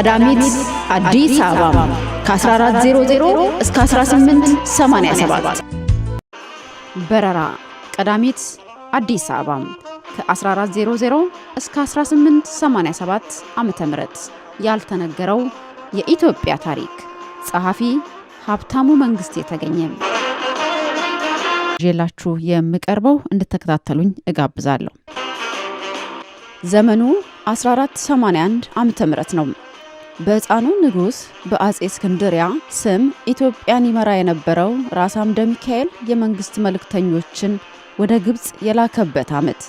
ቀዳሚት አዲስ አበባ ከ1400 እስከ 1887 በረራ ቀዳሚት አዲስ አበባ ከ1400 እስከ 1887 ዓመተ ምህረት ያልተነገረው የኢትዮጵያ ታሪክ ጸሐፊ ሀብታሙ መንግስት የተገኘ ጀላችሁ የምቀርበው እንድትከታተሉኝ እጋብዛለሁ። ዘመኑ 1481 ዓመተ ምህረት ነው። በሕፃኑ ንጉስ በአጼ እስክንድርያ ስም ኢትዮጵያን ይመራ የነበረው ራስ አምደ ሚካኤል የመንግስት መልእክተኞችን ወደ ግብጽ የላከበት ዓመት።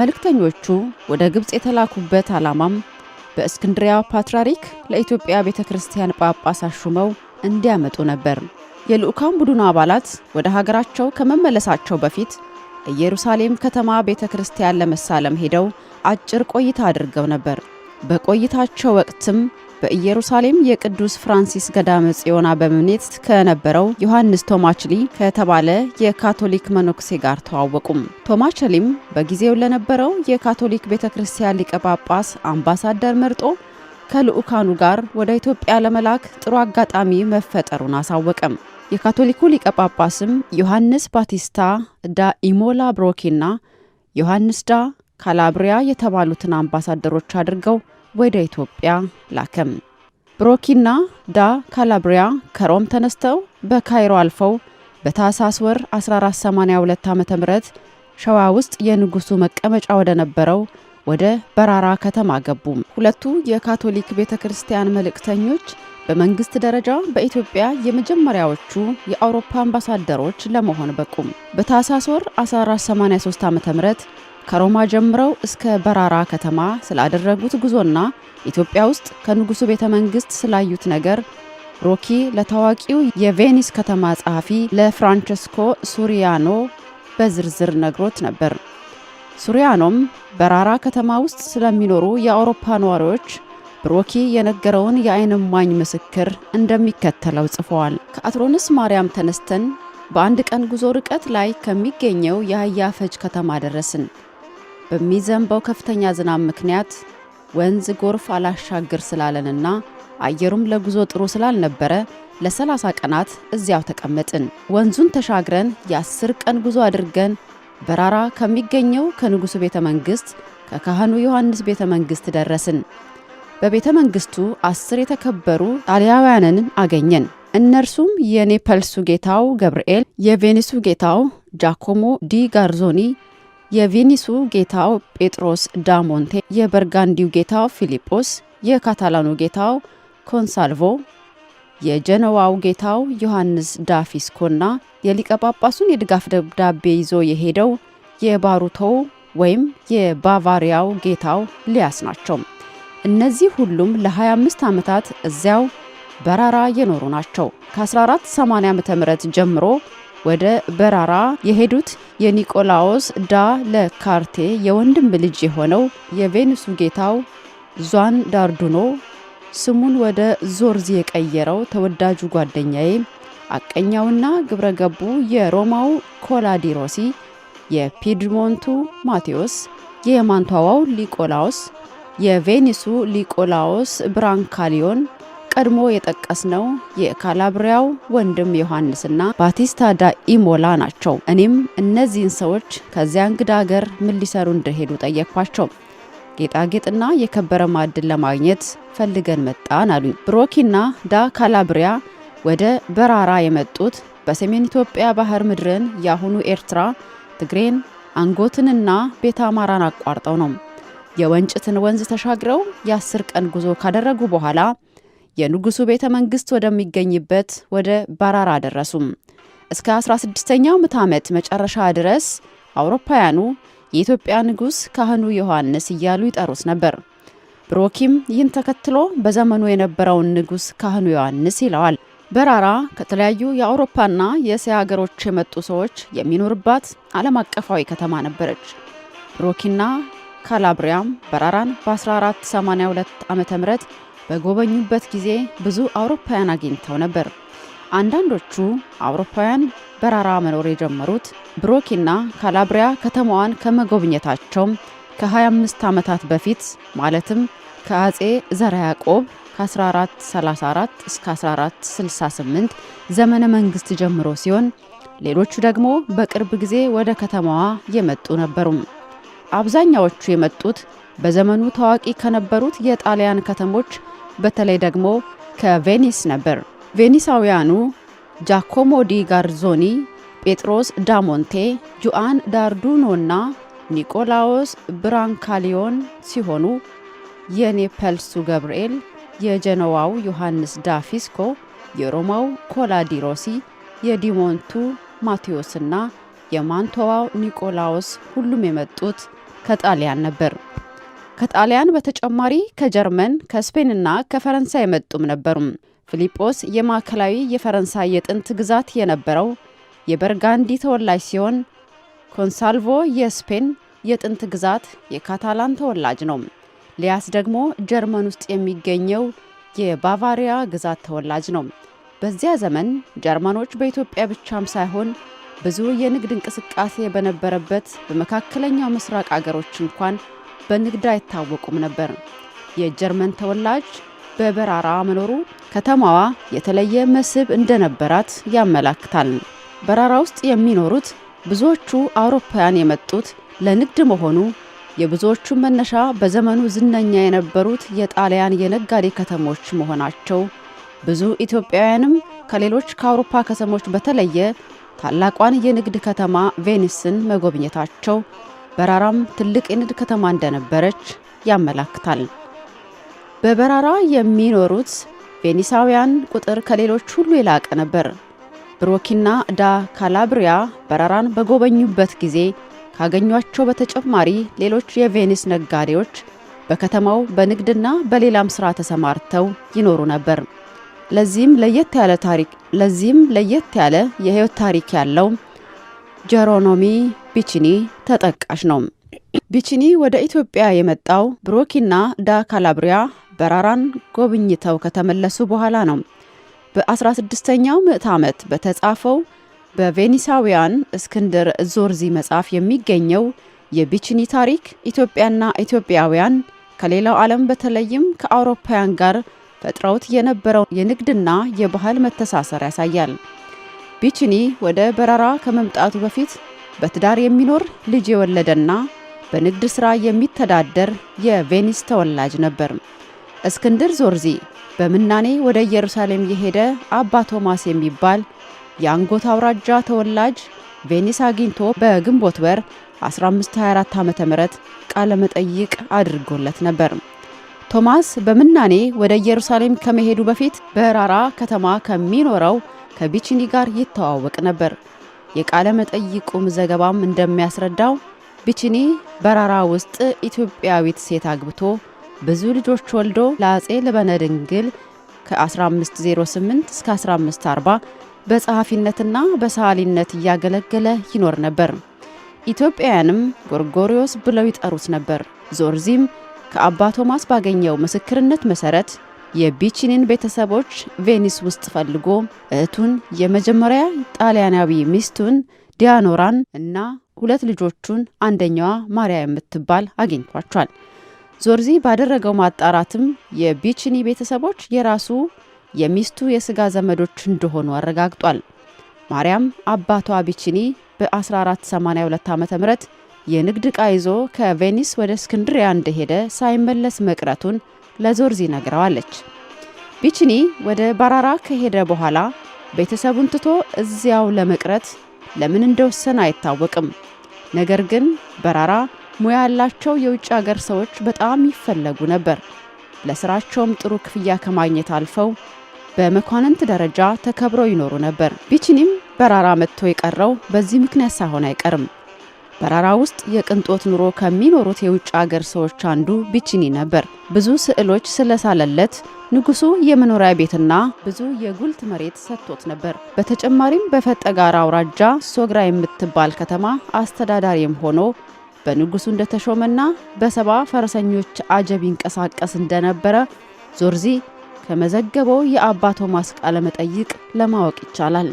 መልእክተኞቹ ወደ ግብጽ የተላኩበት ዓላማም በእስክንድርያ ፓትርያርክ ለኢትዮጵያ ቤተክርስቲያን ጳጳስ አሹመው እንዲያመጡ ነበር። የልኡካን ቡድኑ አባላት ወደ ሀገራቸው ከመመለሳቸው በፊት ኢየሩሳሌም ከተማ ቤተክርስቲያን ለመሳለም ሄደው አጭር ቆይታ አድርገው ነበር። በቆይታቸው ወቅትም በኢየሩሳሌም የቅዱስ ፍራንሲስ ገዳመ ጽዮን አበምኔት ከነበረው ዮሐንስ ቶማችሊ ከተባለ የካቶሊክ መነኩሴ ጋር ተዋወቁም። ቶማችሊም በጊዜው ለነበረው የካቶሊክ ቤተክርስቲያን ሊቀ ጳጳስ አምባሳደር መርጦ ከልኡካኑ ጋር ወደ ኢትዮጵያ ለመላክ ጥሩ አጋጣሚ መፈጠሩን አሳወቀም። የካቶሊኩ ሊቀ ጳጳስም ዮሐንስ ባቲስታ ዳ ኢሞላ ብሮኪና ዮሐንስ ዳ ካላብሪያ የተባሉትን አምባሳደሮች አድርገው ወደ ኢትዮጵያ ላከም። ብሮኪና ዳ ካላብሪያ ከሮም ተነስተው በካይሮ አልፈው በታህሳስ ወር 1482 ዓ.ም ሸዋ ውስጥ የንጉሱ መቀመጫ ወደ ነበረው ወደ በራራ ከተማ ገቡ። ሁለቱ የካቶሊክ ቤተክርስቲያን መልእክተኞች በመንግስት ደረጃ በኢትዮጵያ የመጀመሪያዎቹ የአውሮፓ አምባሳደሮች ለመሆን በቁም። በታህሳስ ወር 1483 ዓ.ም ከሮማ ጀምረው እስከ በራራ ከተማ ስላደረጉት ጉዞና ኢትዮጵያ ውስጥ ከንጉሱ ቤተመንግስት ስላዩት ነገር ሮኪ ለታዋቂው የቬኒስ ከተማ ጸሐፊ ለፍራንቸስኮ ሱሪያኖ በዝርዝር ነግሮት ነበር። ሱሪያኖም በራራ ከተማ ውስጥ ስለሚኖሩ የአውሮፓ ነዋሪዎች ብሮኪ የነገረውን የዓይን እማኝ ምስክር እንደሚከተለው ጽፈዋል። ከአትሮንስ ማርያም ተነስተን በአንድ ቀን ጉዞ ርቀት ላይ ከሚገኘው የአህያ ፈጅ ከተማ ደረስን። በሚዘንበው ከፍተኛ ዝናብ ምክንያት ወንዝ ጎርፍ አላሻግር ስላለንና አየሩም ለጉዞ ጥሩ ስላልነበረ ለ30 ቀናት እዚያው ተቀመጥን። ወንዙን ተሻግረን የ10 ቀን ጉዞ አድርገን በራራ ከሚገኘው ከንጉሱ ቤተመንግስት ከካህኑ ዮሐንስ ቤተመንግስት ደረስን። በቤተመንግስቱ 10 የተከበሩ ጣሊያውያንን አገኘን። እነርሱም የኔፐልሱ ጌታው ገብርኤል፣ የቬኒሱ ጌታው ጃኮሞ ዲ ጋርዞኒ፣ የቬኒሱ ጌታው ጴጥሮስ ዳ ሞንቴ፣ የበርጋንዲው ጌታው ፊሊጶስ፣ የካታላኑ ጌታው ኮንሳልቮ፣ የጀነዋው ጌታው ዮሐንስ ዳ ፊስኮና የሊቀ ጳጳሱን የድጋፍ ደብዳቤ ይዞ የሄደው የባሩቶው ወይም የባቫሪያው ጌታው ሊያስ ናቸው። እነዚህ ሁሉም ለ25 ዓመታት እዚያው በራራ የኖሩ ናቸው። ከ1480 ዓ.ም ጀምሮ ወደ በራራ የሄዱት የኒቆላዎስ ዳ ለካርቴ የወንድም ልጅ የሆነው የቬኒሱ ጌታው ዟን ዳርዱኖ፣ ስሙን ወደ ዞርዚ የቀየረው ተወዳጁ ጓደኛዬ አቀኛውና ግብረገቡ የሮማው ኮላዲሮሲ፣ የፒድሞንቱ ማቴዎስ፣ የማንቷዋው ሊቆላዎስ፣ የቬኒሱ ሊቆላዎስ ብራንካሊዮን፣ ቀድሞ የጠቀስነው የካላብሪያው ወንድም ዮሐንስና ባቲስታ ዳ ኢሞላ ናቸው። እኔም እነዚህን ሰዎች ከዚያ እንግዳ ሀገር ምን ሊሰሩ እንደሄዱ ጠየቅኳቸው። ጌጣጌጥና የከበረ ማዕድን ለማግኘት ፈልገን መጣን አሉኝ። ብሮኪና ዳ ካላብሪያ ወደ በራራ የመጡት በሰሜን ኢትዮጵያ ባህር ምድርን ያሁኑ ኤርትራ፣ ትግሬን፣ አንጎትንና ቤተ አማራን አቋርጠው ነው። የወንጭትን ወንዝ ተሻግረው የ10 ቀን ጉዞ ካደረጉ በኋላ የንጉሱ ቤተመንግስት ወደሚገኝበት ወደ በራራ ደረሱም። እስከ 16ኛው ምዕተ ዓመት መጨረሻ ድረስ አውሮፓውያኑ የኢትዮጵያ ንጉስ ካህኑ ዮሐንስ እያሉ ይጠሩት ነበር። ብሮኪም ይህን ተከትሎ በዘመኑ የነበረውን ንጉስ ካህኑ ዮሐንስ ይለዋል። በራራ ከተለያዩ የአውሮፓና የእስያ ሀገሮች የመጡ ሰዎች የሚኖርባት ዓለም አቀፋዊ ከተማ ነበረች። ብሮኪና ካላብሪያም በራራን በ1482 ዓ.ም በጎበኙበት ጊዜ ብዙ አውሮፓውያን አግኝተው ነበር። አንዳንዶቹ አውሮፓውያን በራራ መኖር የጀመሩት ብሮኪና ካላብሪያ ከተማዋን ከመጎብኘታቸው ከ25 ዓመታት በፊት ማለትም ከአጼ ዘርዓ ያዕቆብ ከ1434 እስከ 1468 ዘመነ መንግስት ጀምሮ ሲሆን ሌሎቹ ደግሞ በቅርብ ጊዜ ወደ ከተማዋ የመጡ ነበሩ። አብዛኛዎቹ የመጡት በዘመኑ ታዋቂ ከነበሩት የጣሊያን ከተሞች በተለይ ደግሞ ከቬኒስ ነበር። ቬኒሳውያኑ ጃኮሞ ዲ ጋርዞኒ፣ ጴጥሮስ ዳሞንቴ፣ ጁአን ዳርዱኖና ኒቆላዎስ ብራንካሊዮን ሲሆኑ የኔፐልሱ ገብርኤል፣ የጀነዋው ዮሐንስ ዳ ፊስኮ፣ የሮማው ኮላዲሮሲ፣ የዲሞንቱ ማቴዎስና የማንቶዋው ኒቆላዎስ ሁሉም የመጡት ከጣሊያን ነበር። ከጣሊያን በተጨማሪ ከጀርመን፣ ከስፔንና ከፈረንሳይ የመጡም ነበሩ። ፊሊጶስ የማዕከላዊ የፈረንሳይ የጥንት ግዛት የነበረው የበርጋንዲ ተወላጅ ሲሆን ኮንሳልቮ የስፔን የጥንት ግዛት የካታላን ተወላጅ ነው። ሊያስ ደግሞ ጀርመን ውስጥ የሚገኘው የባቫሪያ ግዛት ተወላጅ ነው። በዚያ ዘመን ጀርመኖች በኢትዮጵያ ብቻም ሳይሆን ብዙ የንግድ እንቅስቃሴ በነበረበት በመካከለኛው ምስራቅ አገሮች እንኳን በንግድ አይታወቁም ነበር። የጀርመን ተወላጅ በበራራ መኖሩ ከተማዋ የተለየ መስህብ እንደነበራት ያመላክታል። በራራ ውስጥ የሚኖሩት ብዙዎቹ አውሮፓውያን የመጡት ለንግድ መሆኑ የብዙዎቹ መነሻ በዘመኑ ዝነኛ የነበሩት የጣሊያን የነጋዴ ከተሞች መሆናቸው፣ ብዙ ኢትዮጵያውያንም ከሌሎች ከአውሮፓ ከተሞች በተለየ ታላቋን የንግድ ከተማ ቬኒስን መጎብኘታቸው በራራም ትልቅ የንግድ ከተማ እንደነበረች ያመላክታል። በበራራ የሚኖሩት ቬኒሳውያን ቁጥር ከሌሎች ሁሉ የላቀ ነበር። ብሮኪና ዳ ካላብሪያ በራራን በጎበኙበት ጊዜ ካገኟቸው በተጨማሪ ሌሎች የቬኒስ ነጋዴዎች በከተማው በንግድና በሌላም ስራ ተሰማርተው ይኖሩ ነበር። ለዚህም ለየት ያለ የህይወት ታሪክ ያለው ጀሮኖሚ ቢቺኒ ተጠቃሽ ነው። ቢቺኒ ወደ ኢትዮጵያ የመጣው ብሮኪና ዳ ካላብሪያ በራራን ጎብኝተው ከተመለሱ በኋላ ነው። በ16ኛው ምዕተ ዓመት በተጻፈው በቬኒሳውያን እስክንድር ዞርዚ መጽሐፍ የሚገኘው የቢቺኒ ታሪክ ኢትዮጵያና ኢትዮጵያውያን ከሌላው ዓለም በተለይም ከአውሮፓውያን ጋር ፈጥረውት የነበረው የንግድና የባህል መተሳሰር ያሳያል። ቢቺኒ ወደ በራራ ከመምጣቱ በፊት በትዳር የሚኖር ልጅ የወለደና በንግድ ሥራ የሚተዳደር የቬኒስ ተወላጅ ነበር። እስክንድር ዞርዚ በምናኔ ወደ ኢየሩሳሌም የሄደ አባ ቶማስ የሚባል የአንጎት አውራጃ ተወላጅ ቬኒስ አግኝቶ በግንቦት ወር 1524 ዓ.ም ቃለ መጠይቅ አድርጎለት ነበር። ቶማስ በምናኔ ወደ ኢየሩሳሌም ከመሄዱ በፊት በራራ ከተማ ከሚኖረው ከቢቺኒ ጋር ይተዋወቅ ነበር። የቃለ መጠይቁም ዘገባም እንደሚያስረዳው ቢቺኒ በራራ ውስጥ ኢትዮጵያዊት ሴት አግብቶ ብዙ ልጆች ወልዶ ለአጼ ልበነ ድንግል ከ1508 እስከ 1540 በጸሐፊነትና በሰዓሊነት እያገለገለ ይኖር ነበር። ኢትዮጵያውያንም ጎርጎሪዮስ ብለው ይጠሩት ነበር። ዞርዚም ከአባ ቶማስ ባገኘው ምስክርነት መሰረት የቢቺኒን ቤተሰቦች ቬኒስ ውስጥ ፈልጎ እህቱን የመጀመሪያ ጣሊያናዊ ሚስቱን ዲያኖራን እና ሁለት ልጆቹን አንደኛዋ ማርያ የምትባል አግኝቷቸዋል። ዞርዚ ባደረገው ማጣራትም የቢቺኒ ቤተሰቦች የራሱ የሚስቱ የስጋ ዘመዶች እንደሆኑ አረጋግጧል። ማርያም አባቷ ቢቺኒ በ1482 ዓ.ም የንግድ ዕቃ ይዞ ከቬኒስ ወደ እስክንድሪያ እንደሄደ ሳይመለስ መቅረቱን ለዞርዚ ነግረዋለች። ቢቺኒ ወደ በራራ ከሄደ በኋላ ቤተሰቡን ትቶ እዚያው ለመቅረት ለምን እንደወሰነ አይታወቅም። ነገር ግን በራራ ሙያ ያላቸው የውጭ ሀገር ሰዎች በጣም ይፈለጉ ነበር። ለስራቸውም ጥሩ ክፍያ ከማግኘት አልፈው በመኳንንት ደረጃ ተከብረው ይኖሩ ነበር። ቢቺኒም በራራ መጥቶ የቀረው በዚህ ምክንያት ሳይሆን አይቀርም። በራራ ውስጥ የቅንጦት ኑሮ ከሚኖሩት የውጭ ሀገር ሰዎች አንዱ ቢቺኒ ነበር። ብዙ ስዕሎች ስለሳለለት ንጉሱ የመኖሪያ ቤትና ብዙ የጉልት መሬት ሰጥቶት ነበር። በተጨማሪም በፈጠጋራ አውራጃ ሶግራ የምትባል ከተማ አስተዳዳሪም ሆኖ በንጉሱ እንደተሾመና በሰባ ፈረሰኞች አጀብ ይንቀሳቀስ እንደነበረ ዞርዚ ከመዘገበው የአባ ቶማስ ቃለ መጠይቅ ለማወቅ ይቻላል።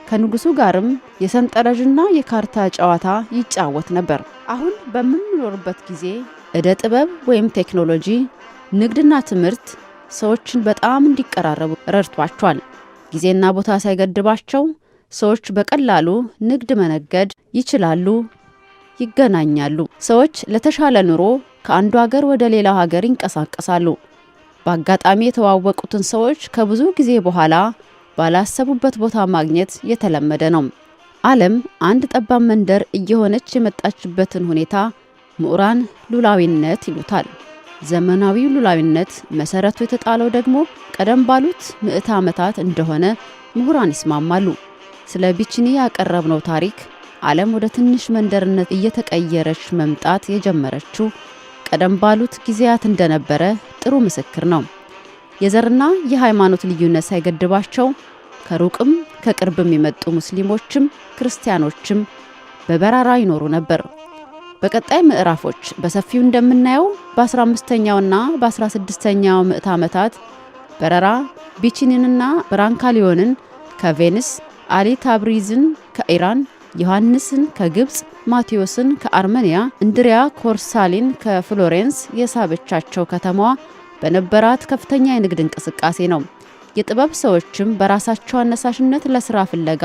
ከንጉሱ ጋርም የሰንጠረዥና የካርታ ጨዋታ ይጫወት ነበር። አሁን በምንኖርበት ጊዜ ዕደ ጥበብ ወይም ቴክኖሎጂ፣ ንግድና ትምህርት ሰዎችን በጣም እንዲቀራረቡ ረድቷቸዋል። ጊዜና ቦታ ሳይገድባቸው ሰዎች በቀላሉ ንግድ መነገድ ይችላሉ፣ ይገናኛሉ። ሰዎች ለተሻለ ኑሮ ከአንዱ ሀገር ወደ ሌላው ሀገር ይንቀሳቀሳሉ። በአጋጣሚ የተዋወቁትን ሰዎች ከብዙ ጊዜ በኋላ ባላሰቡበት ቦታ ማግኘት የተለመደ ነው። ዓለም አንድ ጠባብ መንደር እየሆነች የመጣችበትን ሁኔታ ምሁራን ሉላዊነት ይሉታል። ዘመናዊው ሉላዊነት መሰረቱ የተጣለው ደግሞ ቀደም ባሉት ምዕተ ዓመታት እንደሆነ ምሁራን ይስማማሉ። ስለ ቢቺኒ ያቀረብነው ታሪክ ዓለም ወደ ትንሽ መንደርነት እየተቀየረች መምጣት የጀመረችው ቀደም ባሉት ጊዜያት እንደነበረ ጥሩ ምስክር ነው። የዘርና የሃይማኖት ልዩነት ሳይገድባቸው ከሩቅም ከቅርብም የመጡ ሙስሊሞችም ክርስቲያኖችም በበራራ ይኖሩ ነበር። በቀጣይ ምዕራፎች በሰፊው እንደምናየው በ15ኛውና በ16ኛው ምዕተ ዓመታት በረራ ቢቺኒንና ብራንካሊዮንን ከቬኒስ፣ አሊ ታብሪዝን ከኢራን፣ ዮሐንስን ከግብፅ፣ ማቴዎስን ከአርሜኒያ፣ እንድሪያ ኮርሳሊን ከፍሎሬንስ የሳበቻቸው ከተማዋ በነበራት ከፍተኛ የንግድ እንቅስቃሴ ነው። የጥበብ ሰዎችም በራሳቸው አነሳሽነት ለስራ ፍለጋ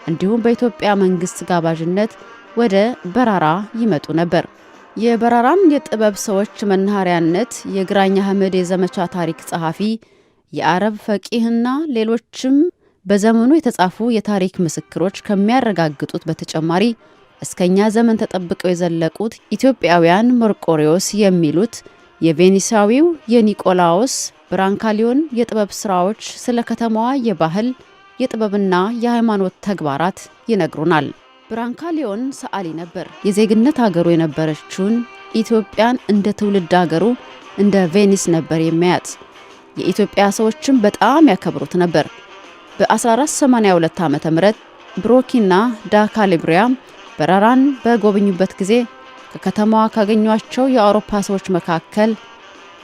እንዲሁም በኢትዮጵያ መንግስት ጋባዥነት ወደ በራራ ይመጡ ነበር። የበራራም የጥበብ ሰዎች መናኸሪያነት የግራኝ አህመድ የዘመቻ ታሪክ ጸሐፊ፣ የአረብ ፈቂህና ሌሎችም በዘመኑ የተጻፉ የታሪክ ምስክሮች ከሚያረጋግጡት በተጨማሪ እስከኛ ዘመን ተጠብቀው የዘለቁት ኢትዮጵያውያን መርቆሪዎስ የሚሉት የቬኒሳዊው የኒቆላዎስ ብራንካሊዮን የጥበብ ስራዎች ስለ ከተማዋ የባህል የጥበብና የሃይማኖት ተግባራት ይነግሩናል። ብራንካሊዮን ሰዓሊ ነበር። የዜግነት ሀገሩ የነበረችውን ኢትዮጵያን እንደ ትውልድ ሀገሩ እንደ ቬኒስ ነበር የሚያያት። የኢትዮጵያ ሰዎችም በጣም ያከብሩት ነበር። በ1482 ዓ.ም ብሮኪና ዳካሊብሪያ በራራን በጎበኙበት ጊዜ ከከተማዋ ካገኟቸው የአውሮፓ ሰዎች መካከል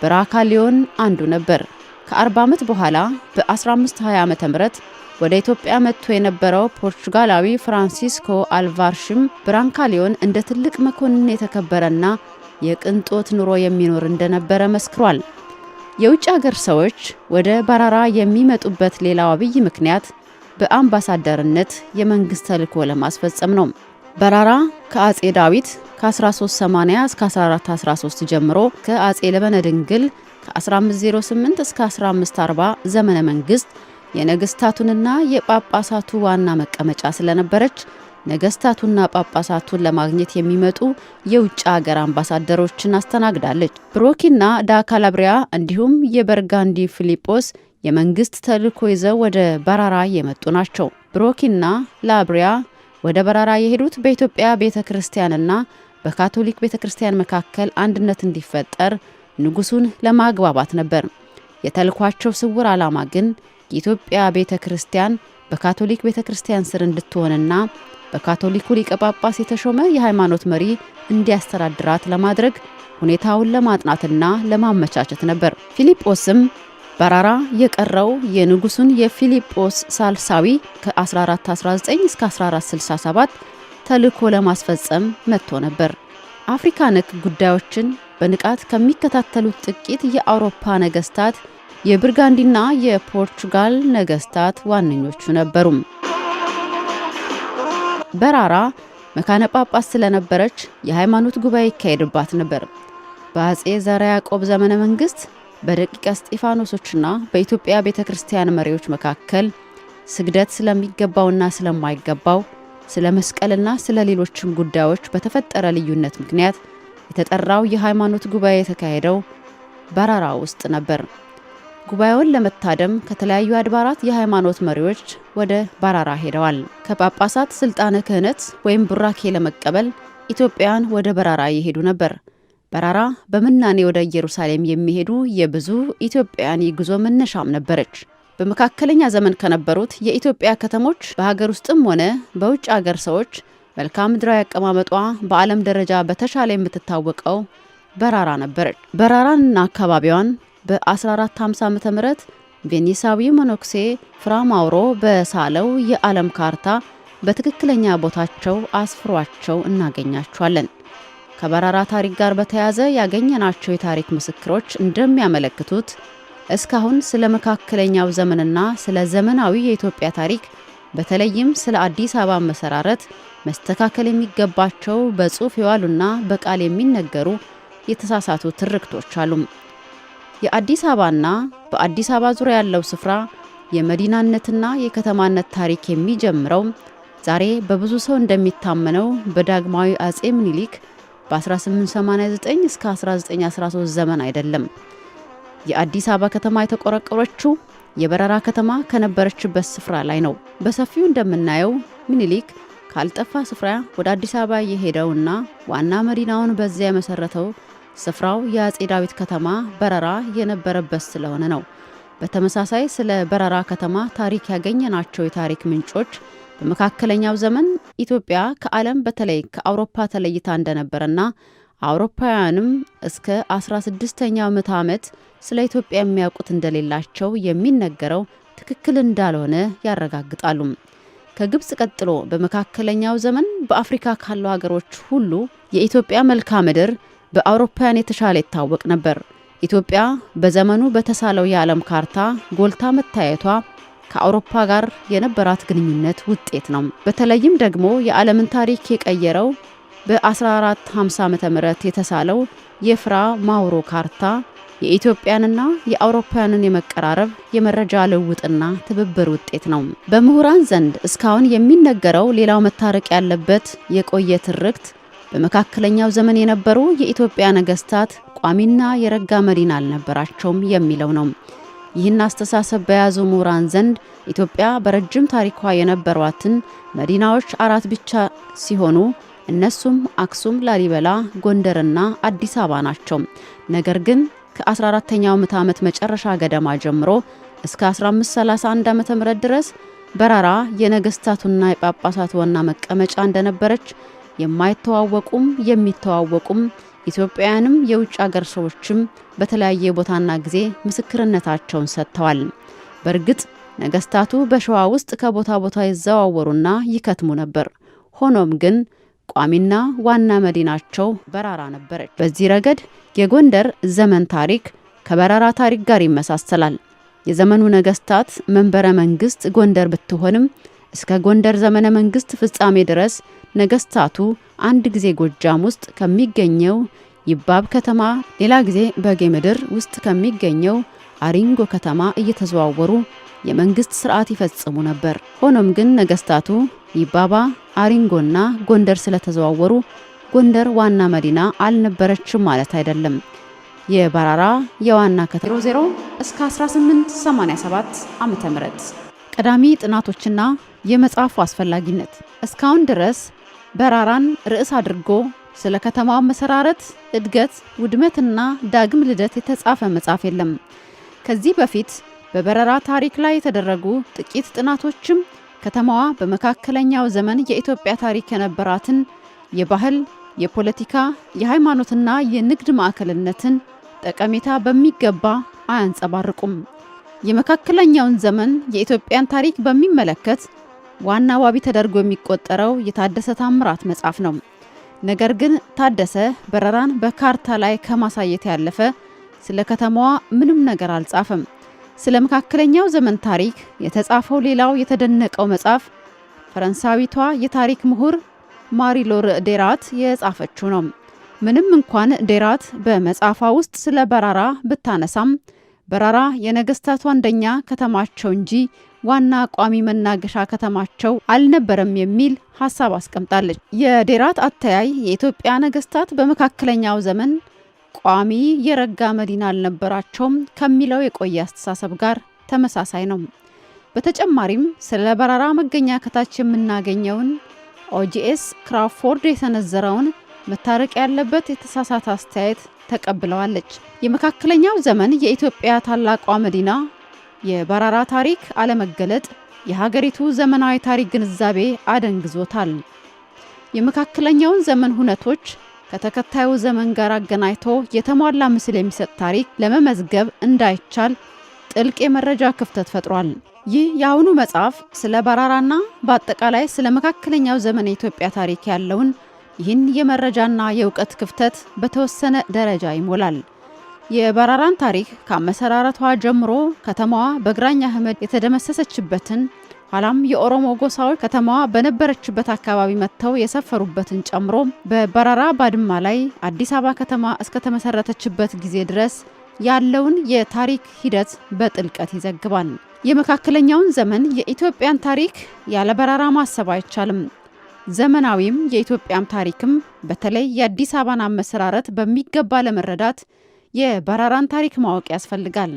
ብራንካሊዮን አንዱ ነበር። ከ40 ዓመት በኋላ በ1520 ዓ.ም ወደ ኢትዮጵያ መጥቶ የነበረው ፖርቹጋላዊ ፍራንሲስኮ አልቫርሽም ብራንካሊዮን እንደ ትልቅ መኮንን የተከበረና የቅንጦት ኑሮ የሚኖር እንደነበረ መስክሯል። የውጭ ሀገር ሰዎች ወደ በራራ የሚመጡበት ሌላው አብይ ምክንያት በአምባሳደርነት የመንግስት ተልዕኮ ለማስፈጸም ነው። በራራ ከአጼ ዳዊት ከ1380 እስከ 1413 ጀምሮ ከአጼ ለበነ ድንግል ከ1508 እስከ 1540 ዘመነ መንግስት የነገስታቱንና የጳጳሳቱ ዋና መቀመጫ ስለነበረች ነገስታቱና ጳጳሳቱን ለማግኘት የሚመጡ የውጭ ሀገር አምባሳደሮችን አስተናግዳለች። ብሮኪና ዳካላብሪያ እንዲሁም የበርጋንዲ ፊሊጶስ የመንግስት ተልዕኮ ይዘው ወደ በራራ የመጡ ናቸው። ብሮኪና ላብሪያ ወደ በራራ የሄዱት በኢትዮጵያ ቤተክርስቲያንና በካቶሊክ ቤተክርስቲያን መካከል አንድነት እንዲፈጠር ንጉሱን ለማግባባት ነበር። የተልኳቸው ስውር ዓላማ ግን የኢትዮጵያ ቤተክርስቲያን በካቶሊክ ቤተክርስቲያን ስር እንድትሆንና በካቶሊኩ ሊቀ ጳጳስ የተሾመ የሃይማኖት መሪ እንዲያስተዳድራት ለማድረግ ሁኔታውን ለማጥናትና ለማመቻቸት ነበር። ፊሊጶስም በራራ የቀረው የንጉሱን የፊሊጶስ ሳልሳዊ ከ1419 እስከ 1467 ተልዕኮ ለማስፈጸም መጥቶ ነበር። አፍሪካ ነክ ጉዳዮችን በንቃት ከሚከታተሉት ጥቂት የአውሮፓ ነገስታት የብርጋንዲና የፖርቹጋል ነገስታት ዋነኞቹ ነበሩ። በራራ መካነ ጳጳስ ስለነበረች የሃይማኖት ጉባኤ ይካሄድባት ነበር። በአጼ ዘርዓ ያዕቆብ ዘመነ መንግስት በደቂቀ እስጢፋኖሶችና በኢትዮጵያ ቤተክርስቲያን መሪዎች መካከል ስግደት ስለሚገባውና ስለማይገባው ስለ መስቀልና ስለ ሌሎችም ጉዳዮች በተፈጠረ ልዩነት ምክንያት የተጠራው የሃይማኖት ጉባኤ የተካሄደው በራራ ውስጥ ነበር። ጉባኤውን ለመታደም ከተለያዩ አድባራት የሃይማኖት መሪዎች ወደ በራራ ሄደዋል። ከጳጳሳት ስልጣነ ክህነት ወይም ቡራኬ ለመቀበል ኢትዮጵያውያን ወደ በራራ ይሄዱ ነበር። በራራ በምናኔ ወደ ኢየሩሳሌም የሚሄዱ የብዙ ኢትዮጵያውያን የጉዞ መነሻም ነበረች። በመካከለኛ ዘመን ከነበሩት የኢትዮጵያ ከተሞች በሀገር ውስጥም ሆነ በውጭ ሀገር ሰዎች መልክዓ ምድራዊ አቀማመጧ በዓለም ደረጃ በተሻለ የምትታወቀው በራራ ነበረች። በራራንና አካባቢዋን በ1450 ዓ.ም ቬኒሳዊው መነኩሴ ፍራ ማውሮ በሳለው የዓለም ካርታ በትክክለኛ ቦታቸው አስፍሯቸው እናገኛቸዋለን። ከበራራ ታሪክ ጋር በተያያዘ ያገኘናቸው የታሪክ ምስክሮች እንደሚያመለክቱት እስካሁን ስለ መካከለኛው ዘመንና ስለ ዘመናዊ የኢትዮጵያ ታሪክ በተለይም ስለ አዲስ አበባ መሰራረት መስተካከል የሚገባቸው በጽሑፍ የዋሉና በቃል የሚነገሩ የተሳሳቱ ትርክቶች አሉ። የአዲስ አበባና በአዲስ አበባ ዙሪያ ያለው ስፍራ የመዲናነትና የከተማነት ታሪክ የሚጀምረው ዛሬ በብዙ ሰው እንደሚታመነው በዳግማዊ አጼ ምኒልክ በ1889 እስከ 1913 ዘመን አይደለም። የአዲስ አበባ ከተማ የተቆረቆረችው የበረራ ከተማ ከነበረችበት ስፍራ ላይ ነው። በሰፊው እንደምናየው ምኒልክ ካልጠፋ ስፍራ ወደ አዲስ አበባ የሄደውና ዋና መዲናውን በዚያ የመሰረተው ስፍራው የአጼ ዳዊት ከተማ በረራ የነበረበት ስለሆነ ነው። በተመሳሳይ ስለ በረራ ከተማ ታሪክ ያገኘናቸው የታሪክ ምንጮች በመካከለኛው ዘመን ኢትዮጵያ ከዓለም በተለይ ከአውሮፓ ተለይታ እንደነበረና አውሮፓውያንም እስከ 16ኛው ምዕተ ዓመት ስለ ኢትዮጵያ የሚያውቁት እንደሌላቸው የሚነገረው ትክክል እንዳልሆነ ያረጋግጣሉ። ከግብጽ ቀጥሎ በመካከለኛው ዘመን በአፍሪካ ካሉ ሀገሮች ሁሉ የኢትዮጵያ መልክዓ ምድር በአውሮፓውያን የተሻለ ይታወቅ ነበር። ኢትዮጵያ በዘመኑ በተሳለው የዓለም ካርታ ጎልታ መታየቷ ከአውሮፓ ጋር የነበራት ግንኙነት ውጤት ነው። በተለይም ደግሞ የዓለምን ታሪክ የቀየረው በ1450 ዓ.ም የተሳለው የፍራ ማውሮ ካርታ የኢትዮጵያንና የአውሮፓውያንን የመቀራረብ የመረጃ ልውውጥና ትብብር ውጤት ነው። በምሁራን ዘንድ እስካሁን የሚነገረው ሌላው መታረቅ ያለበት የቆየ ትርክት በመካከለኛው ዘመን የነበሩ የኢትዮጵያ ነገስታት ቋሚና የረጋ መዲና አልነበራቸውም የሚለው ነው። ይህን አስተሳሰብ በያዙ ምሁራን ዘንድ ኢትዮጵያ በረጅም ታሪኳ የነበሯትን መዲናዎች 4 ብቻ ሲሆኑ እነሱም አክሱም፣ ላሊበላ፣ ጎንደርና አዲስ አበባ ናቸው። ነገር ግን ከ14ኛው ምዕተ ዓመት መጨረሻ ገደማ ጀምሮ እስከ 1531 ዓ.ም ድረስ በረራ የነገስታቱና የጳጳሳቱ ዋና መቀመጫ እንደነበረች የማይተዋወቁም የሚተዋወቁም ኢትዮጵያውያንም የውጭ ሀገር ሰዎችም በተለያየ ቦታና ጊዜ ምስክርነታቸውን ሰጥተዋል። በእርግጥ ነገስታቱ በሸዋ ውስጥ ከቦታ ቦታ ይዘዋወሩና ይከትሙ ነበር። ሆኖም ግን ቋሚና ዋና መዲናቸው በራራ ነበረች። በዚህ ረገድ የጎንደር ዘመን ታሪክ ከበረራ ታሪክ ጋር ይመሳሰላል። የዘመኑ ነገስታት መንበረ መንግስት ጎንደር ብትሆንም እስከ ጎንደር ዘመነ መንግስት ፍጻሜ ድረስ ነገስታቱ አንድ ጊዜ ጎጃም ውስጥ ከሚገኘው ይባብ ከተማ፣ ሌላ ጊዜ በጌ ምድር ውስጥ ከሚገኘው አሪንጎ ከተማ እየተዘዋወሩ የመንግስት ስርዓት ይፈጽሙ ነበር። ሆኖም ግን ነገስታቱ ይባባ፣ አሪንጎና ጎንደር ስለተዘዋወሩ ጎንደር ዋና መዲና አልነበረችም ማለት አይደለም። የበራራ የዋና ከተማ 00 እስከ 1887 ዓመተ ምህረት ቀዳሚ ጥናቶችና የመጽሐፉ አስፈላጊነት እስካሁን ድረስ በራራን ርዕስ አድርጎ ስለ ከተማው መሰራረት፣ እድገት፣ ውድመትና ዳግም ልደት የተጻፈ መጽሐፍ የለም። ከዚህ በፊት በበረራ ታሪክ ላይ የተደረጉ ጥቂት ጥናቶችም ከተማዋ በመካከለኛው ዘመን የኢትዮጵያ ታሪክ የነበራትን የባህል፣ የፖለቲካ፣ የሃይማኖትና የንግድ ማዕከልነትን ጠቀሜታ በሚገባ አያንጸባርቁም። የመካከለኛውን ዘመን የኢትዮጵያን ታሪክ በሚመለከት ዋና ዋቢ ተደርጎ የሚቆጠረው የታደሰ ታምራት መጽሐፍ ነው። ነገር ግን ታደሰ በረራን በካርታ ላይ ከማሳየት ያለፈ ስለ ከተማዋ ምንም ነገር አልጻፈም። ስለ መካከለኛው ዘመን ታሪክ የተጻፈው ሌላው የተደነቀው መጽሐፍ ፈረንሳዊቷ የታሪክ ምሁር ማሪ-ሎር ዴራት የጻፈችው ነው። ምንም እንኳን ዴራት በመጽሐፏ ውስጥ ስለ በራራ ብታነሳም በራራ የነገስታቱ አንደኛ ከተማቸው እንጂ ዋና ቋሚ መናገሻ ከተማቸው አልነበረም የሚል ሐሳብ አስቀምጣለች። የዴራት አተያይ የኢትዮጵያ ነገስታት በመካከለኛው ዘመን ቋሚ የረጋ መዲና አልነበራቸውም ከሚለው የቆየ አስተሳሰብ ጋር ተመሳሳይ ነው። በተጨማሪም ስለ በራራ መገኛ ከታች የምናገኘውን ኦጂኤስ ክራፎርድ የሰነዘረውን መታረቅ ያለበት የተሳሳተ አስተያየት ተቀብለዋለች። የመካከለኛው ዘመን የኢትዮጵያ ታላቋ መዲና የበራራ ታሪክ አለመገለጥ የሀገሪቱ ዘመናዊ ታሪክ ግንዛቤ አደንግዞታል። የመካከለኛውን ዘመን ሁነቶች ከተከታዩ ዘመን ጋር አገናኝቶ የተሟላ ምስል የሚሰጥ ታሪክ ለመመዝገብ እንዳይቻል ጥልቅ የመረጃ ክፍተት ፈጥሯል። ይህ የአሁኑ መጽሐፍ ስለ በራራና በአጠቃላይ ስለ መካከለኛው ዘመን የኢትዮጵያ ታሪክ ያለውን ይህን የመረጃና የእውቀት ክፍተት በተወሰነ ደረጃ ይሞላል። የበራራን ታሪክ ከአመሰራረቷ ጀምሮ ከተማዋ በግራኝ አህመድ የተደመሰሰችበትን ኋላም የኦሮሞ ጎሳዎች ከተማዋ በነበረችበት አካባቢ መጥተው የሰፈሩበትን ጨምሮ በበራራ ባድማ ላይ አዲስ አበባ ከተማ እስከተመሰረተችበት ጊዜ ድረስ ያለውን የታሪክ ሂደት በጥልቀት ይዘግባል። የመካከለኛውን ዘመን የኢትዮጵያን ታሪክ ያለ በራራ ማሰብ አይቻልም። ዘመናዊም የኢትዮጵያም ታሪክም በተለይ የአዲስ አበባን አመሰራረት በሚገባ ለመረዳት የበራራን ታሪክ ማወቅ ያስፈልጋል።